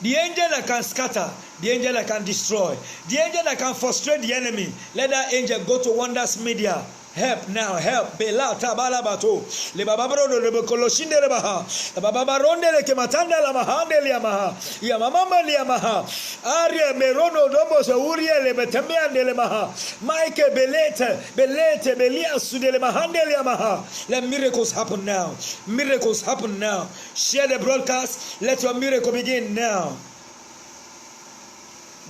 The angel that can scatter, the angel that can destroy, the angel that can frustrate the enemy, let that angel go to Wonders Media. Help now, help. Bela tabala bato. Le bababaro le bekoloshinde le baha. Le bababaronde le kematanda la mahande le amaha. Ya mama le amaha. Arie merono domo se urie le betembeande le maha. Maike belete belia sude le mahande le amaha. Let miracles happen now. Miracles happen now. Share the broadcast. Let your miracle begin now.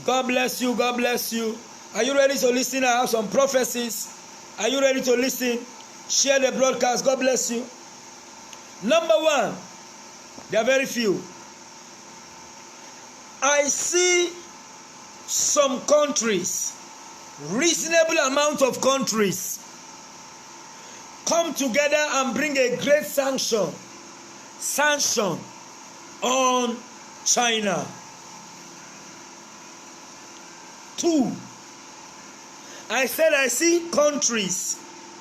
God bless you. God bless you. Are you ready to listen? I have some prophecies. Are you ready to listen? Share the broadcast. God bless you. Number one, there are very few. I see some countries, reasonable amount of countries, come together and bring a great sanction on China. 2. I said I see countries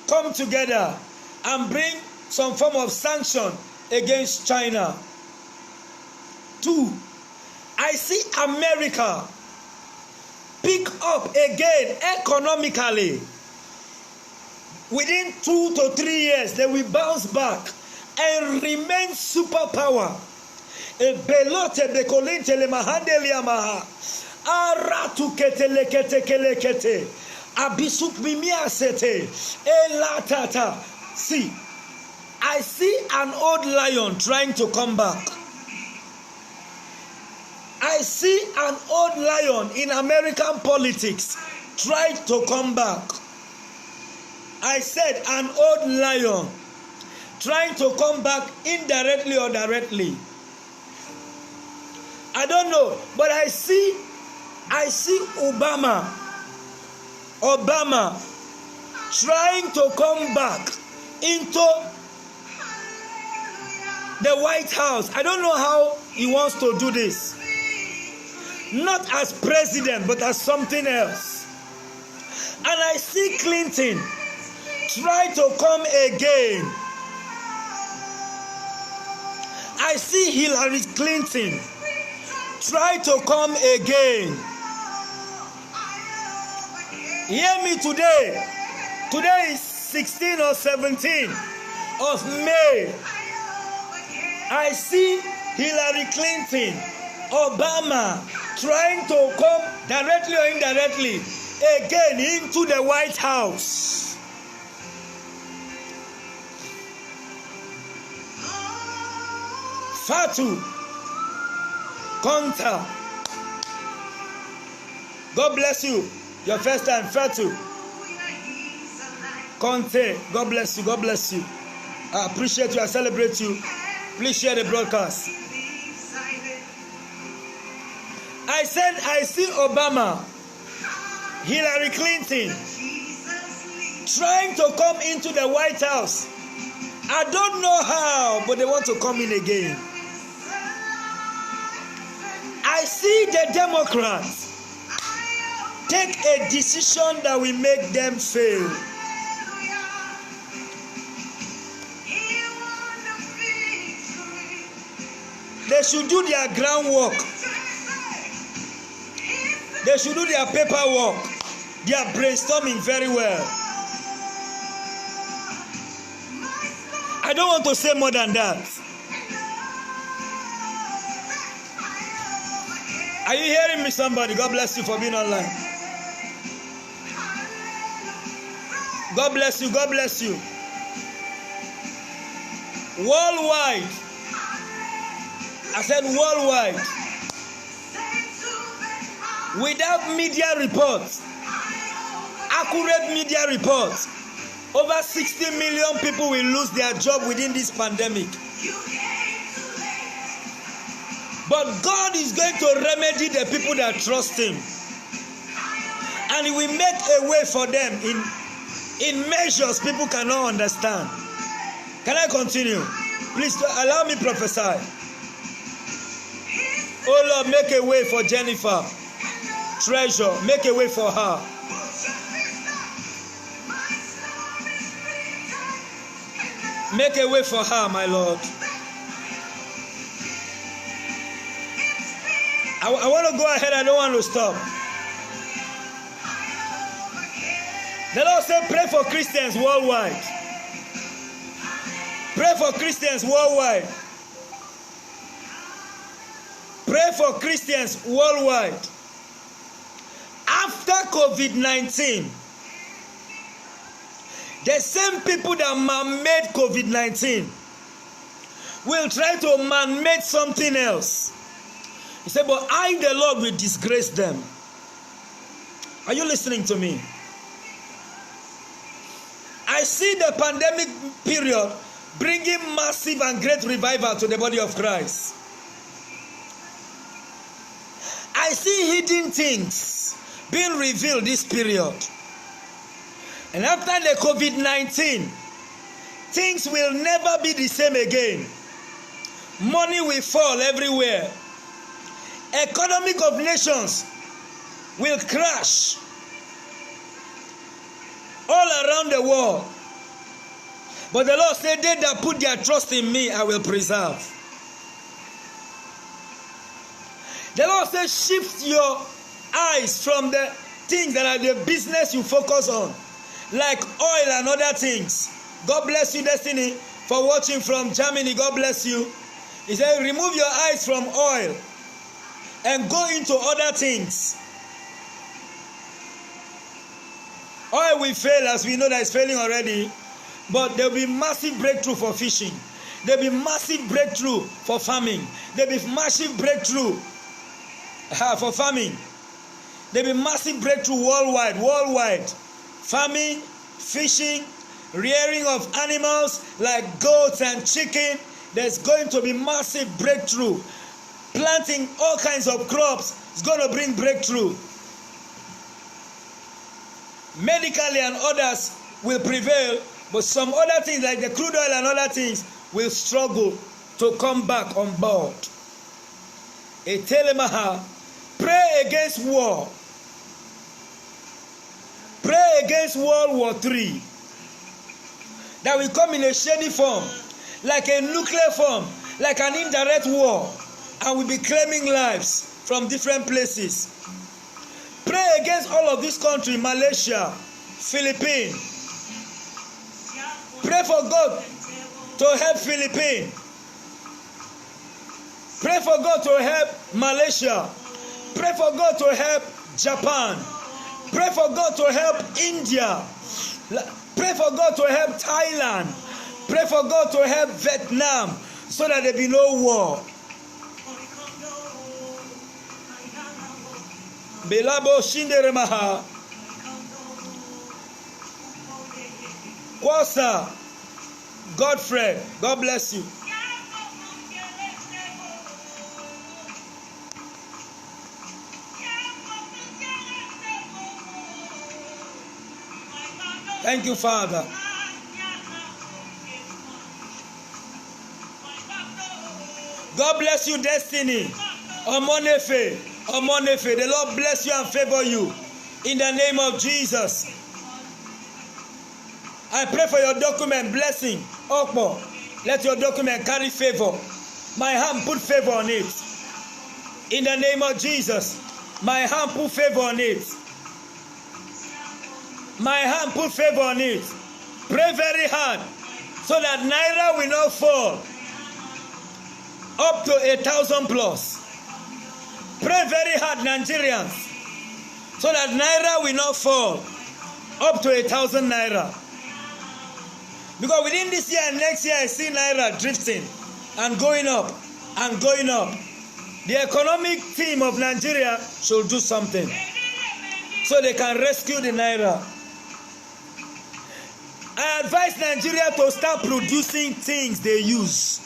come together and bring some form of sanction against China. 2. I see America pick up again economically. Within 2 to 3 years, they will bounce back and remain superpower. Belote bekolinte le mahandeli amaha. Aratu ketele kete. Abisuk mimia sete elatata. See, I see an old lion trying to come back. I see an old lion in American politics trying to come back. I said an old lion trying to come back indirectly or directly. I don't know, but I see Obama trying to come back into the White House. I don't know how he wants to do this. Not as president, but as something else. And I see Clinton try to come again. I see Hillary Clinton try to come again. Hear me today. Today is 16 or 17 of May. I see Hillary Clinton, Obama trying to come directly or indirectly again into the White House. Fatu Konta. God bless you. Your first time, Fatu Conte. God bless you. God bless you. I appreciate you. I celebrate you. Please share the broadcast. I said I see Obama, Hillary Clinton trying to come into the White House. I don't know how, but they want to come in again. I see the Democrats take a decision that will make them fail. They should do their groundwork. They should do their paperwork. They are brainstorming very well. I don't want to say more than that. Are you hearing me, somebody? God bless you for being online. God bless you. God bless you. Worldwide. I said worldwide. Without media reports, accurate media reports, Over 60 million people will lose their job within this pandemic. But God is going to remedy the people that trust Him. And He will make a way for them in measures people cannot understand. Can I continue? Please allow me prophesy. Oh Lord, make a way for Jennifer. Treasure, make a way for her. Make a way for her, my Lord. I want to go ahead. I don't want to stop. The Lord said, pray for Christians worldwide. Pray for Christians worldwide. Pray for Christians worldwide. After COVID-19, the same people that man-made COVID-19 will try to man-made something else. He said, but I, the Lord, will disgrace them. Are you listening to me? I see the pandemic period bringing massive and great revival to the body of Christ. I see hidden things being revealed this period. And after the COVID-19, things will never be the same again. Money will fall everywhere. Economic of nations will crash all around the world. But the Lord said, they that put their trust in me, I will preserve. The Lord said, shift your eyes from the things that are the business you focus on, like oil and other things. God bless you, Destiny, for watching from Germany. God bless you. He said, remove your eyes from oil and go into other things. Oil will fail, as we know that it's failing already, but there will be massive breakthrough for fishing. There will be massive breakthrough for farming. There will be massive breakthrough for farming. There will be massive breakthrough worldwide. Farming, fishing, rearing of animals like goats and chicken. There's going to be massive breakthrough. Planting all kinds of crops is going to bring breakthrough. Medically and others will prevail, but some other things like the crude oil and other things will struggle to come back on board. Etelemaha, pray against war. Pray against World War III. That will come in a shady form, like a nuclear form, like an indirect war, and will be claiming lives from different places. Pray against all of this country, Malaysia, Philippines. Pray for God to help Philippines. Pray for God to help Malaysia. Pray for God to help Japan. Pray for God to help India. Pray for God to help Thailand. Pray for God to help Vietnam, so that there be no war. Belabo Shinderemaha. Kwasa Godfrey, God bless you. Thank you, Father. God bless you, Destiny. Omonefe. The Lord bless you and favor you. In the name of Jesus. I pray for your document blessing. Okpo, let your document carry favor. My hand put favor on it. In the name of Jesus. My hand put favor on it. My hand put favor on it. Pray very hard so that Naira will not fall up to 1,000 plus. Pray very hard, Nigerians, so that Naira will not fall up to 1,000 Naira. Because within this year and next year, I see Naira drifting and going up and going up. The economic team of Nigeria should do something so they can rescue the Naira. I advise Nigeria to start producing things they use.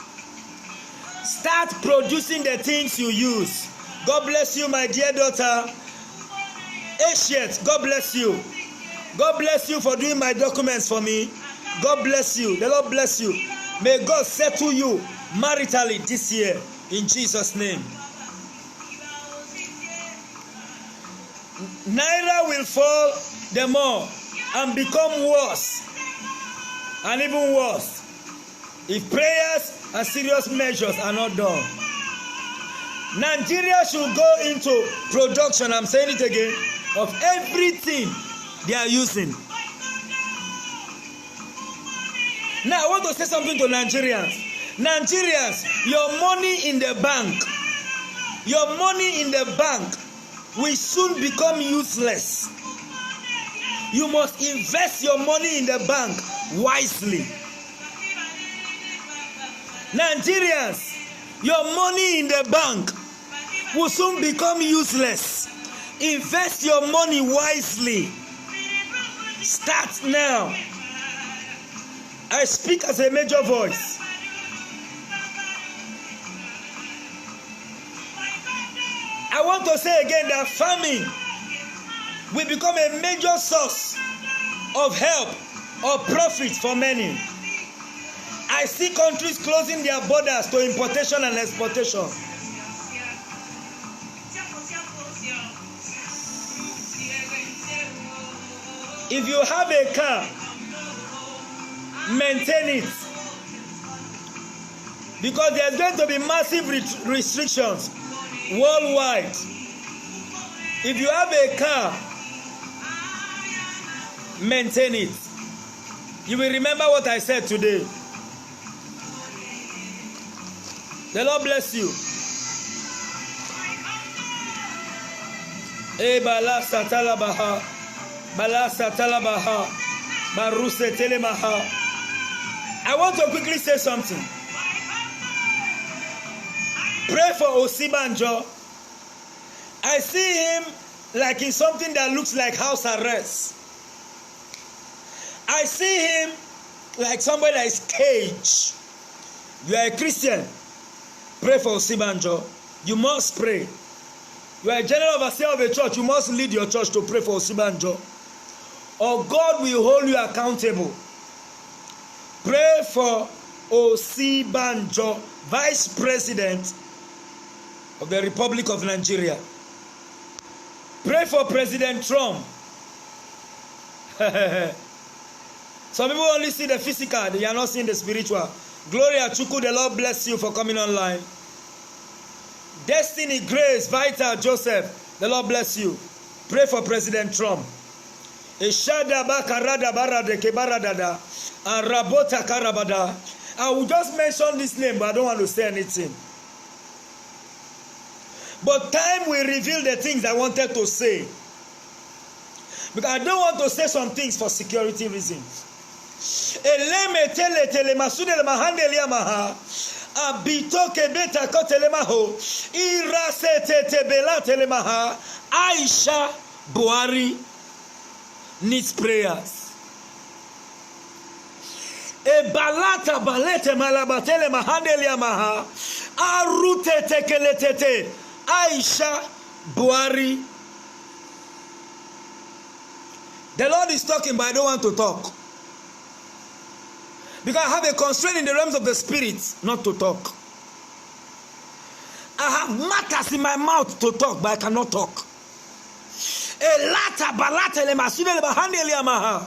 Start producing the things you use. God bless you, my dear daughter. Asiet, God bless you. God bless you for doing my documents for me. God bless you. The Lord bless you. May God settle you maritally this year in Jesus' name. Naira will fall the more and become worse and even worse if prayers and serious measures are not done. Nigeria should go into production, I'm saying it again, of everything they are using. Now I want to say something to Nigerians. Nigerians, your money in the bank will soon become useless. You must invest your money in the bank wisely. Nigerians, your money in the bank will soon become useless. Invest your money wisely. Start now. I speak as a major voice. I want to say again that farming will become a major source of help or profit for many. I see countries closing their borders to importation and exportation. If you have a car, maintain it, because there's going to be massive restrictions worldwide. If you have a car, maintain it. You will remember what I said today. The Lord bless you. Bala satalabaha, bala satalabaha, baruse telemaha. I want to quickly say something. Pray for Osibanjo. I see him like in something that looks like house arrest. I see him like somebody that is caged. You are a Christian. Pray for Osibanjo. You must pray. You are a general overseer of a church. You must lead your church to pray for Osibanjo, or God will hold you accountable. Pray for Osibanjo, Vice President of the Republic of Nigeria. Pray for President Trump. Some people only see the physical, they are not seeing the spiritual. Gloria Chukwu, the Lord bless you for coming online. Destiny, Grace, Vital, Joseph, the Lord bless you. Pray for President Trump. Eshada bakarada barade kebaradada and rabota karabada. I will just mention this name, but I don't want to say anything. But time will reveal the things I wanted to say, because I don't want to say some things for security reasons. Eleme tele tele masude le mahande liamaha abito kebeta kotelemaho irase tebela telemaha. Aisha Buhari needs prayers. E balata balete malabatele mahande liamaha arute tekeletete. Aisha Buhari. The Lord is talking, but I don't want to talk, because I have a constraint in the realms of the spirit not to talk. I have matters in my mouth to talk, but I cannot talk. Elata balata le masude le bahande le amaha.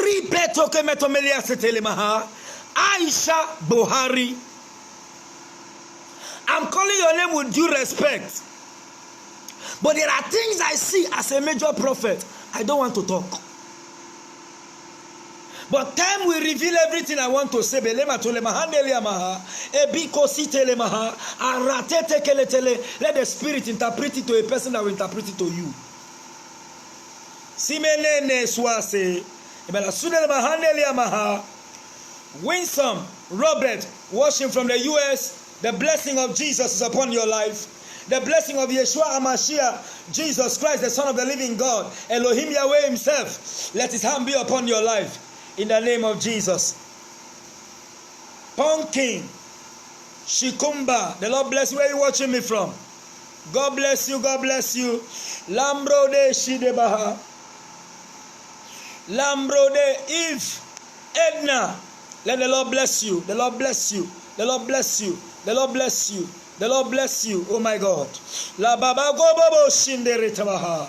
Ripeto ke metomelia setele maha. Aisha Buhari. I'm calling your name with due respect, but there are things I see as a major prophet. I don't want to talk, but time will reveal everything I want to say. Let the Spirit interpret it to a person that will interpret it to you. Winsome Robert, watching from the US. The blessing of Jesus is upon your life. the blessing of Yeshua HaMashiach, Jesus Christ, the Son of the living God, Elohim Yahweh himself, let his hand be upon your life in the name of Jesus. Pumpkin, Shikumba, the Lord bless you. Where are you watching me from? God bless you, God bless you. Lambro de Shidebaha, Lambro de Eve, Edna, let the Lord bless you, the Lord bless you, the Lord bless you, the Lord bless you, the Lord bless you, oh my God. La Baba Gobobo Shindere Tabaha.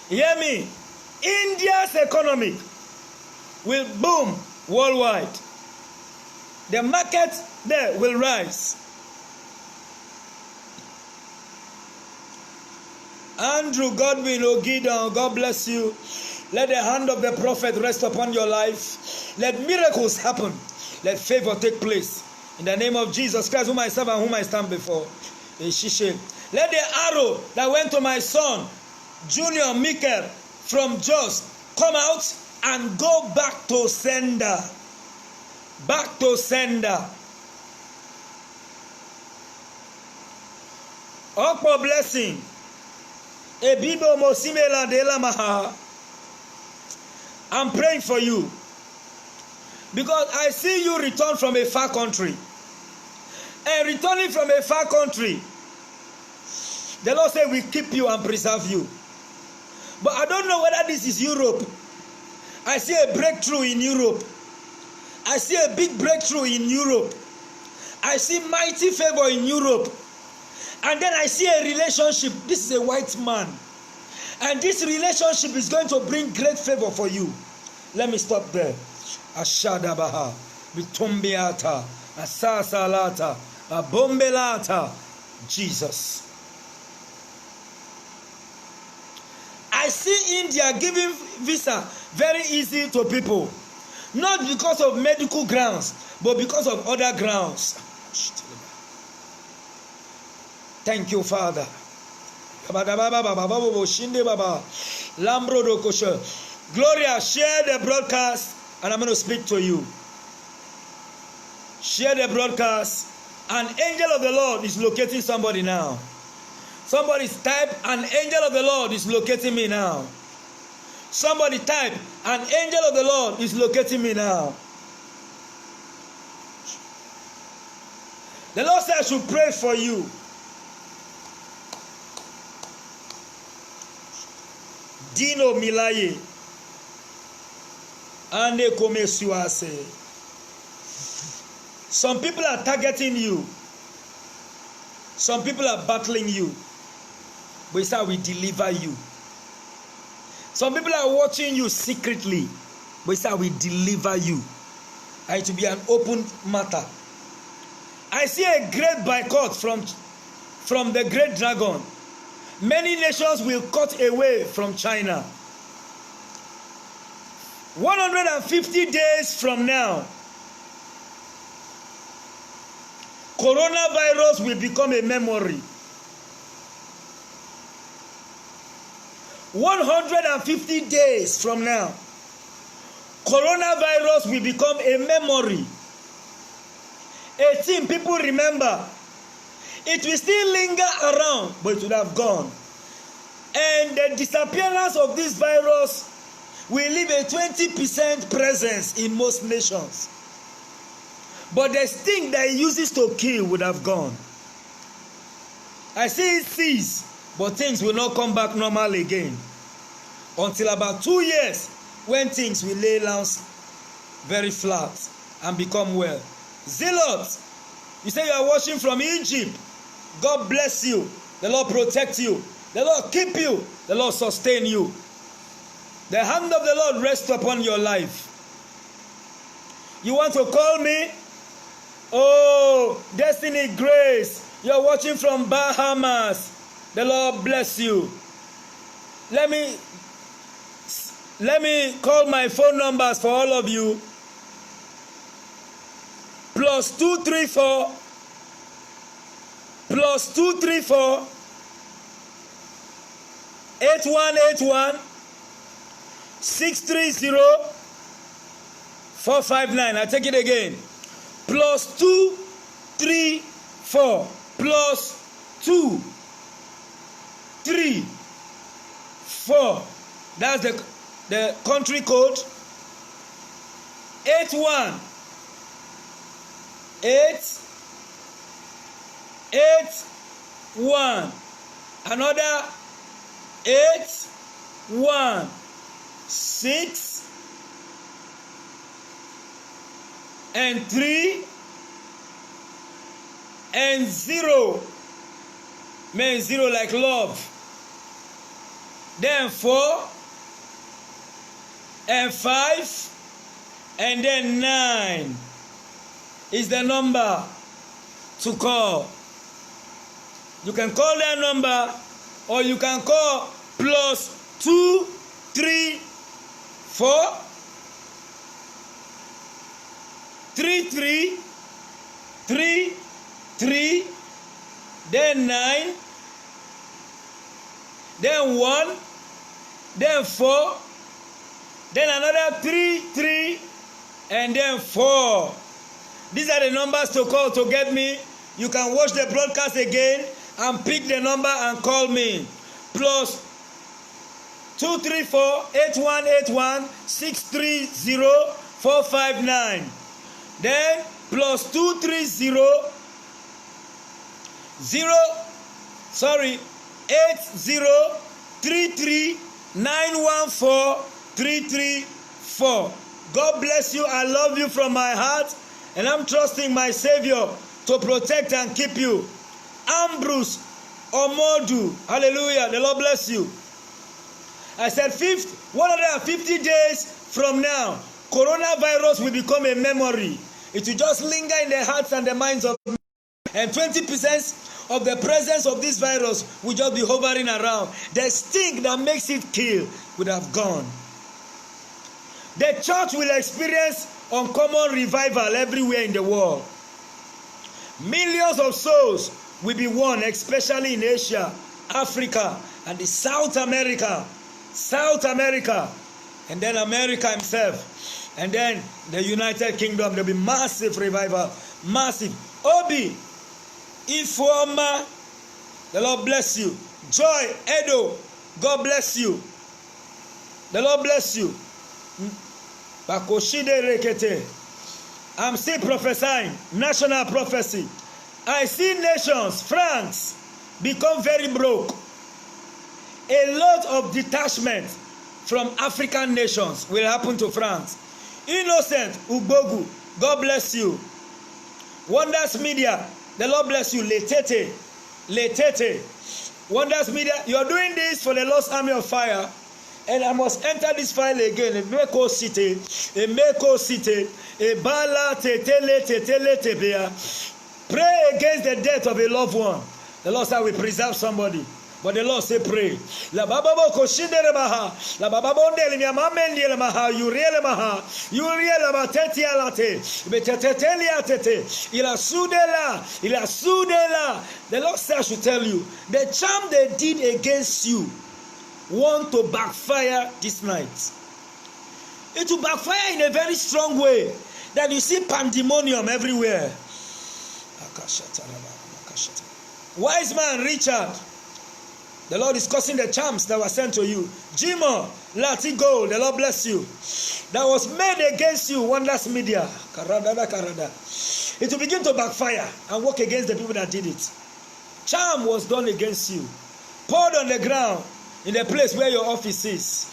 Hear me, India's economy will boom worldwide. The market there will rise. Andrew Godwin Ogidon, God bless you. Let the hand of the prophet rest upon your life. Let miracles happen. Let favor take place. In the name of Jesus Christ, whom I serve and whom I stand before. Let the arrow that went to my son, Junior Mikel, from Jos, come out and go back to sender. Back to sender. Up for blessing. I'm praying for you because I see you return from a far country, and returning from a far country, the Lord said we keep you and preserve you. But I don't know whether this is Europe. I see a breakthrough in Europe. I see a big breakthrough in Europe. I see mighty favor in Europe. And then I see a relationship. This is a white man. And this relationship is going to bring great favor for you. Let me stop there. Ashadabaha, Bitumbiata, Asasalata, Abombelata, Jesus. I see India giving visa very easy to people. Not because of medical grounds, but because of other grounds. Thank you, Father. Gloria, share the broadcast, and I'm going to speak to you. Share the broadcast. An angel of the Lord is locating somebody now. Somebody type, an angel of the Lord is locating me now. Somebody type, an angel of the Lord is locating me now. The Lord said I should pray for you. Dino Milaye. Ane Komesuase. Some people are targeting you. Some people are battling you. But it's how we deliver you. Some people are watching you secretly. But it's how we deliver you. And it will be an open matter. I see a great boycott from the great dragon. Many nations will cut away from China. 150 days from now, coronavirus will become a memory. 150 days from now, coronavirus will become a memory. A thing people remember. It will still linger around, but it would have gone. And the disappearance of this virus will leave a 20% presence in most nations. But the sting that it uses to kill would have gone. I see it cease, but things will not come back normal again. Until about 2 years, when things will lay down very flat and become well. Zealot, you say you are watching from Egypt. God bless you. The Lord protect you. The Lord keep you. The Lord sustain you. The hand of the Lord rest upon your life. You want to call me? Oh, Destiny Grace. You're watching from Bahamas. The Lord bless you. Let me call my phone numbers for all of you. +234 8181 630 459. I take it again. +234 2, 3, 4. That's the country code. 81 8 8 1. Another 8 1 6 and 3 and 0. Man, 0 like love. Then 4 and 5 and then 9 is the number to call. You can call that number, or you can call +2 3 4 3 3 3 3, then 9, then 1, then 4, then another 3 3, and then 4. These are the numbers to call to get me. You can watch the broadcast again and pick the number and call me. +2 3 4 8181 630 459. Then +230 80 33 914 334. God bless you. I love you from my heart, and I'm trusting my Savior to protect and keep you. Ambrose Omodu, hallelujah. The Lord bless you. I said 150 days from now, coronavirus will become a memory. It will just linger in the hearts and the minds of men. And 20% of the presence of this virus will just be hovering around. The stink that makes it kill would have gone. The church will experience uncommon revival everywhere in the world. Millions of souls will be won, especially in Asia, Africa, and the South America, and then America himself, and then the United Kingdom. There will be massive revival, massive. Obi Ifoma, the Lord bless you. Joy Edo, God bless you. The Lord bless you. Bakoshide Rekete. I'm still prophesying, national prophecy. I see nations, France, become very broke. A lot of detachment from African nations will happen to France. Innocent Ugbogu, God bless you. Wonders Media, the Lord bless you. Letete. Wonders Media, you are doing this for the Lost Army of Fire. And I must enter this file again. A Meko City, a Bala Tetele Tebea. Pray against the death of a loved one. The Lord said we preserve somebody. But the Lord said pray. La bababo koshindere maha. La bababonde le miamamendi le maha. Yuriele maha. Yuriele mateti alate. Beteteteli atete. Ila sudela. The Lord said I should tell you. The charm they did against you want to backfire this night. It will backfire in a very strong way. That you see pandemonium everywhere. Wise man Richard, the Lord is causing the charms that were sent to you. Jimo Lati Gold, the Lord bless you. That was made against you, Wonders Media. Karada. It will begin to backfire and work against the people that did it. Charm was done against you, poured on the ground in the place where your office is.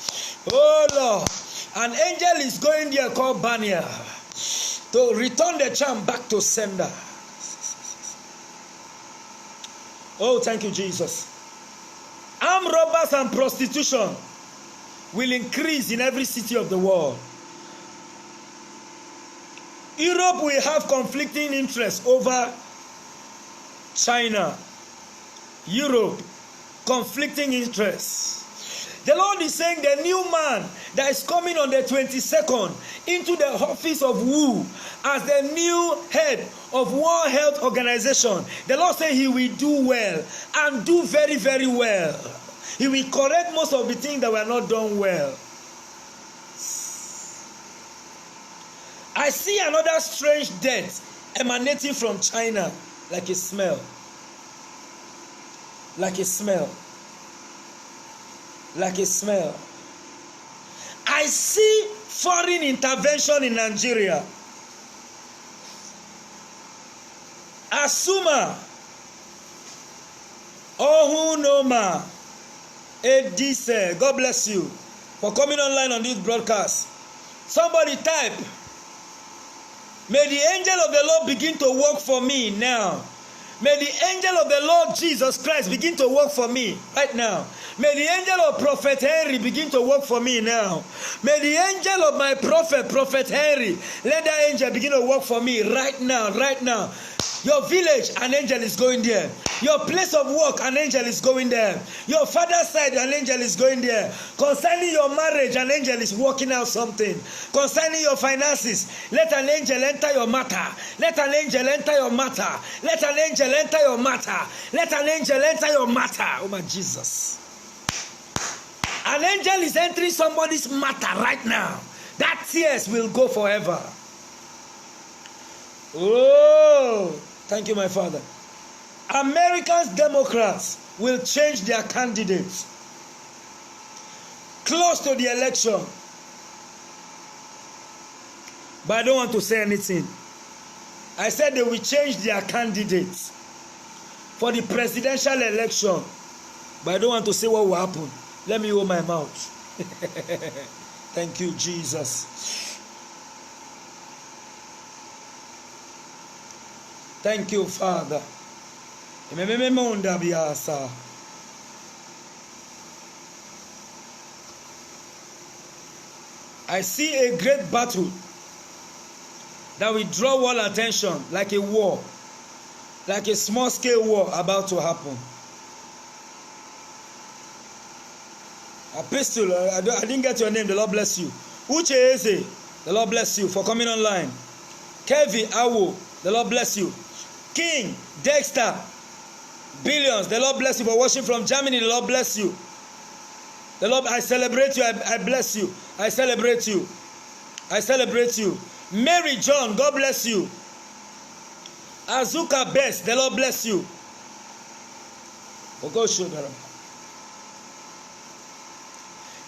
Oh Lord, an angel is going there called Bania to return the charm back to sender. Oh, thank you, Jesus. Armed robbers and prostitution will increase in every city of the world. Europe will have conflicting interests over China. Europe, conflicting interests. The Lord is saying the new man that is coming on the 22nd into the office of WHO as the new head of World Health Organization. The Lord said he will do well and do very, very well. He will correct most of the things that were not done well. I see another strange death emanating from China like a smell. like a smell. Like a smell. I see foreign intervention in Nigeria. Asuma. Ohunoma. Edise. God bless you for coming online on this broadcast. Somebody type, may the angel of the Lord begin to work for me now. May the angel of the Lord Jesus Christ begin to work for me right now. May the angel of Prophet Henry begin to work for me now. May the angel of my Prophet Henry, let that angel begin to work for me right now, right now. Your village, an angel is going there. Your place of work, an angel is going there. Your father's side, an angel is going there. Concerning your marriage, an angel is working out something. Concerning your finances, let an angel enter your matter. Let an angel enter your matter. Let an angel enter your matter. Let an angel enter your matter. Oh my Jesus. An angel is entering somebody's matter right now. That tears will go forever. Oh, thank you, my Father. America's Democrats will change their candidates close to the election. But I don't want to say anything. I said they will change their candidates for the presidential election. But I don't want to say what will happen. Let me hold my mouth. Thank you, Jesus. Thank you, Father. I see a great battle that will draw all attention, like a war, like a small-scale war about to happen. Apostle, I didn't get your name. The Lord bless you. Uche Eze, the Lord bless you for coming online. Kevi Awo, the Lord bless you. King Dexter, Billions, the Lord bless you for watching from Germany. The Lord bless you. The Lord, I celebrate you. I bless you. I celebrate you. I celebrate you. Mary John, God bless you. Azuka Best, the Lord bless you.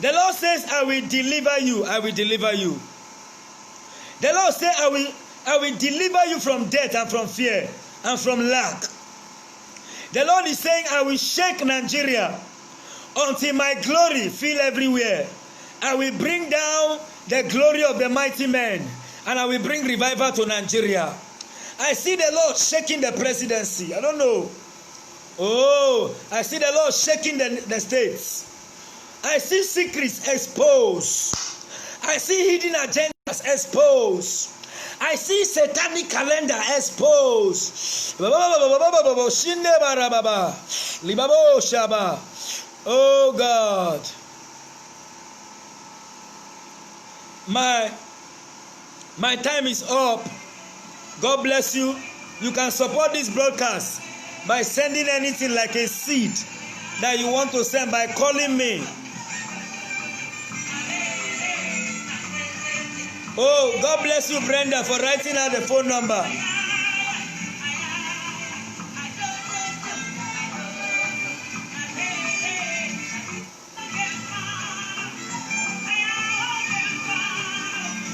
The Lord says, I will deliver you. I will deliver you. The Lord says, I will deliver you from death and from fear and from lack. The Lord is saying, I will shake Nigeria until my glory fill everywhere. I will bring down the glory of the mighty men, and I will bring revival to Nigeria. I see the Lord shaking the presidency. I don't know. Oh, I see the Lord shaking the states. I see secrets exposed. I see hidden agendas exposed. I see satanic calendar exposed. Oh God. My time is up. God bless you. You can support this broadcast by sending anything like a seed that you want to send by calling me. Oh, God bless you, Brenda, for writing out the phone number.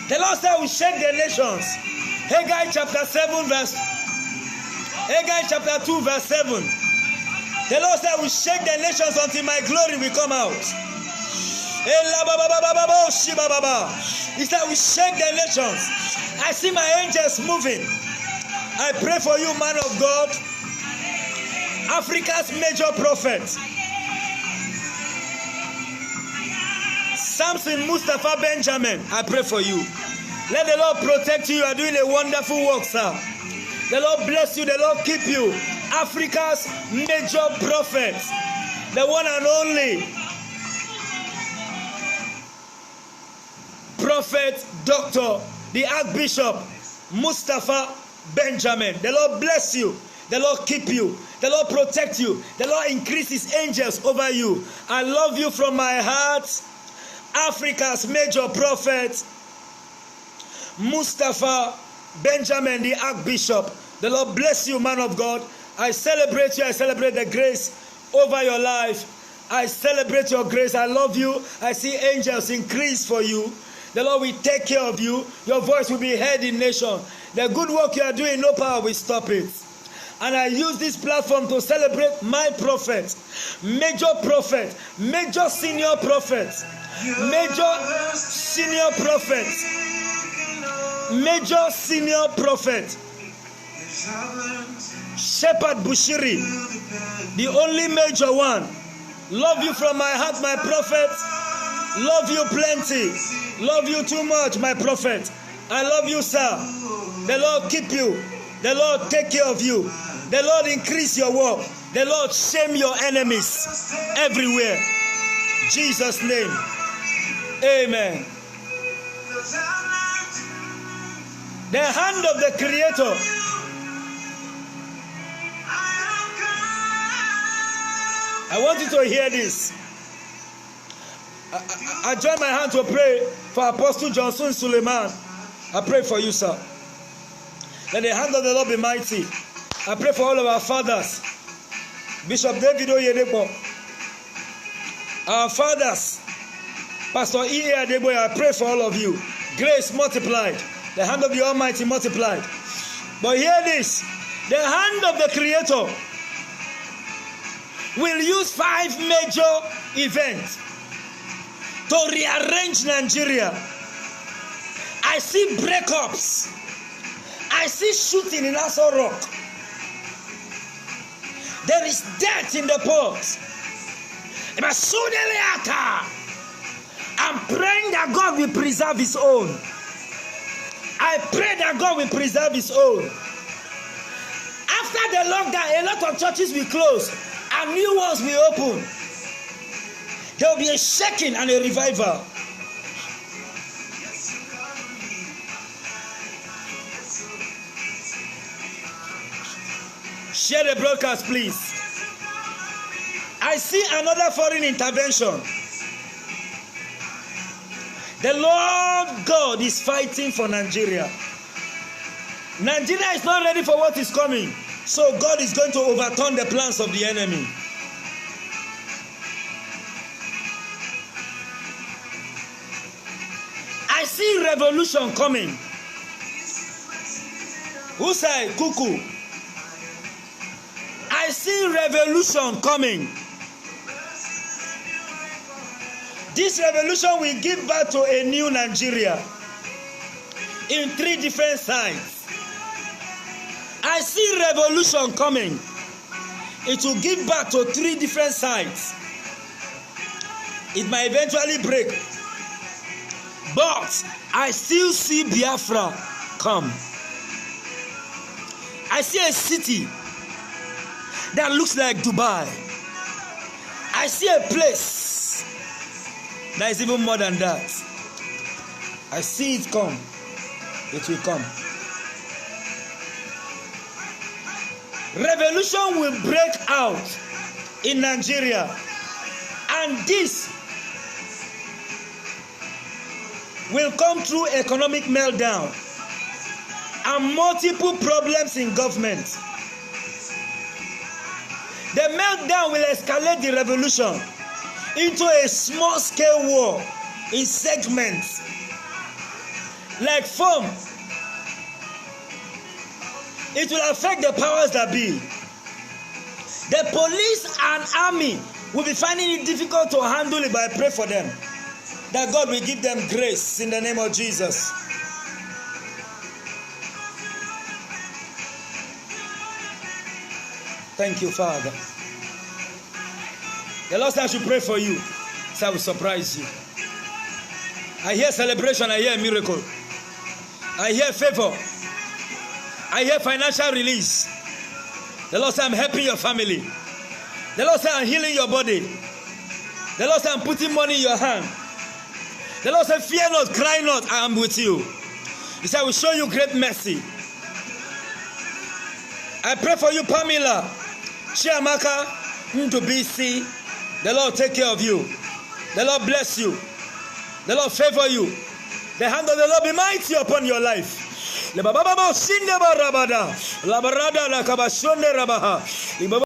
The Lord said we shake the nations. Haggai chapter 2 verse 7. The Lord said we shake the nations until my glory will come out. He said we shake the nations. I see my angels moving. I pray for you, man of God, Africa's major prophet, Samson Mustafa Benjamin. I pray for you. Let the Lord protect you. You are doing a wonderful work, sir. The Lord bless you. The Lord keep you. Africa's major prophet, the one and only Prophet Dr. the Archbishop Mustafa Benjamin. The Lord bless you. The Lord keep you. The Lord protect you. The Lord increase his angels over you. I love you from my heart. Africa's major prophet Mustafa Benjamin the Archbishop. The Lord bless you, man of God. I celebrate you. I celebrate the grace over your life. I celebrate your grace. I love you. I see angels increase for you. The Lord will take care of you. Your voice will be heard in nation. The good work you are doing, no power will stop it. And I use this platform to celebrate my prophet, major senior prophet, major senior prophet, Shepherd Bushiri, the only major one. Love you from my heart, my prophet. Love you plenty. Love you too much, my prophet. I love you, sir. The Lord keep you. The Lord take care of you. The Lord increase your work. The Lord shame your enemies everywhere. Jesus' name. Amen. The hand of the Creator. I want you to hear this. I join my hand to pray for Apostle Johnson Suleiman. I pray for you, sir. Let the hand of the Lord be mighty. I pray for all of our fathers. Bishop David Oyedepo. Our fathers. Pastor E. Adeboye, I pray for all of you. Grace multiplied. The hand of the Almighty multiplied. But hear this. The hand of the Creator will use 5 major events to rearrange Nigeria. I see breakups. I see shooting in Aso Rock. There is death in the port. I'm praying that God will preserve his own. I pray that God will preserve his own. After the lockdown, a lot of churches will close and new ones will open. There will be a shaking and a revival. Share the broadcast, please. I see another foreign intervention. The Lord God is fighting for Nigeria. Nigeria is not ready for what is coming. So God is going to overturn the plans of the enemy. I see revolution coming. Who said cuckoo? I see revolution coming. This revolution will give birth to a new Nigeria in 3 different sides. I see revolution coming. It will give birth to 3 different sides. It might eventually break. But I still see Biafra come. I see a city that looks like Dubai. I see a place that is even more than that. I see it come. It will come. Revolution will break out in Nigeria, and this will come through economic meltdown and multiple problems in government. The meltdown will escalate the revolution into a small-scale war in segments like foam. It will affect the powers that be. The police and army will be finding it difficult to handle it, but I pray for them that God will give them grace in the name of Jesus. Thank you, Father. The Lord said I should pray for you, so I will surprise you. I hear celebration, I hear miracle. I hear favor. I hear financial release. The Lord said I'm helping your family. The Lord said I'm healing your body. The Lord said I'm putting money in your hand. The Lord said fear not, cry not, I am with you. He said I will show you great mercy. I pray for you, Pamela, Chiamaka, Ndubisi. The Lord take care of you. The Lord bless you. The Lord favor you. The hand of the Lord be mighty upon your life.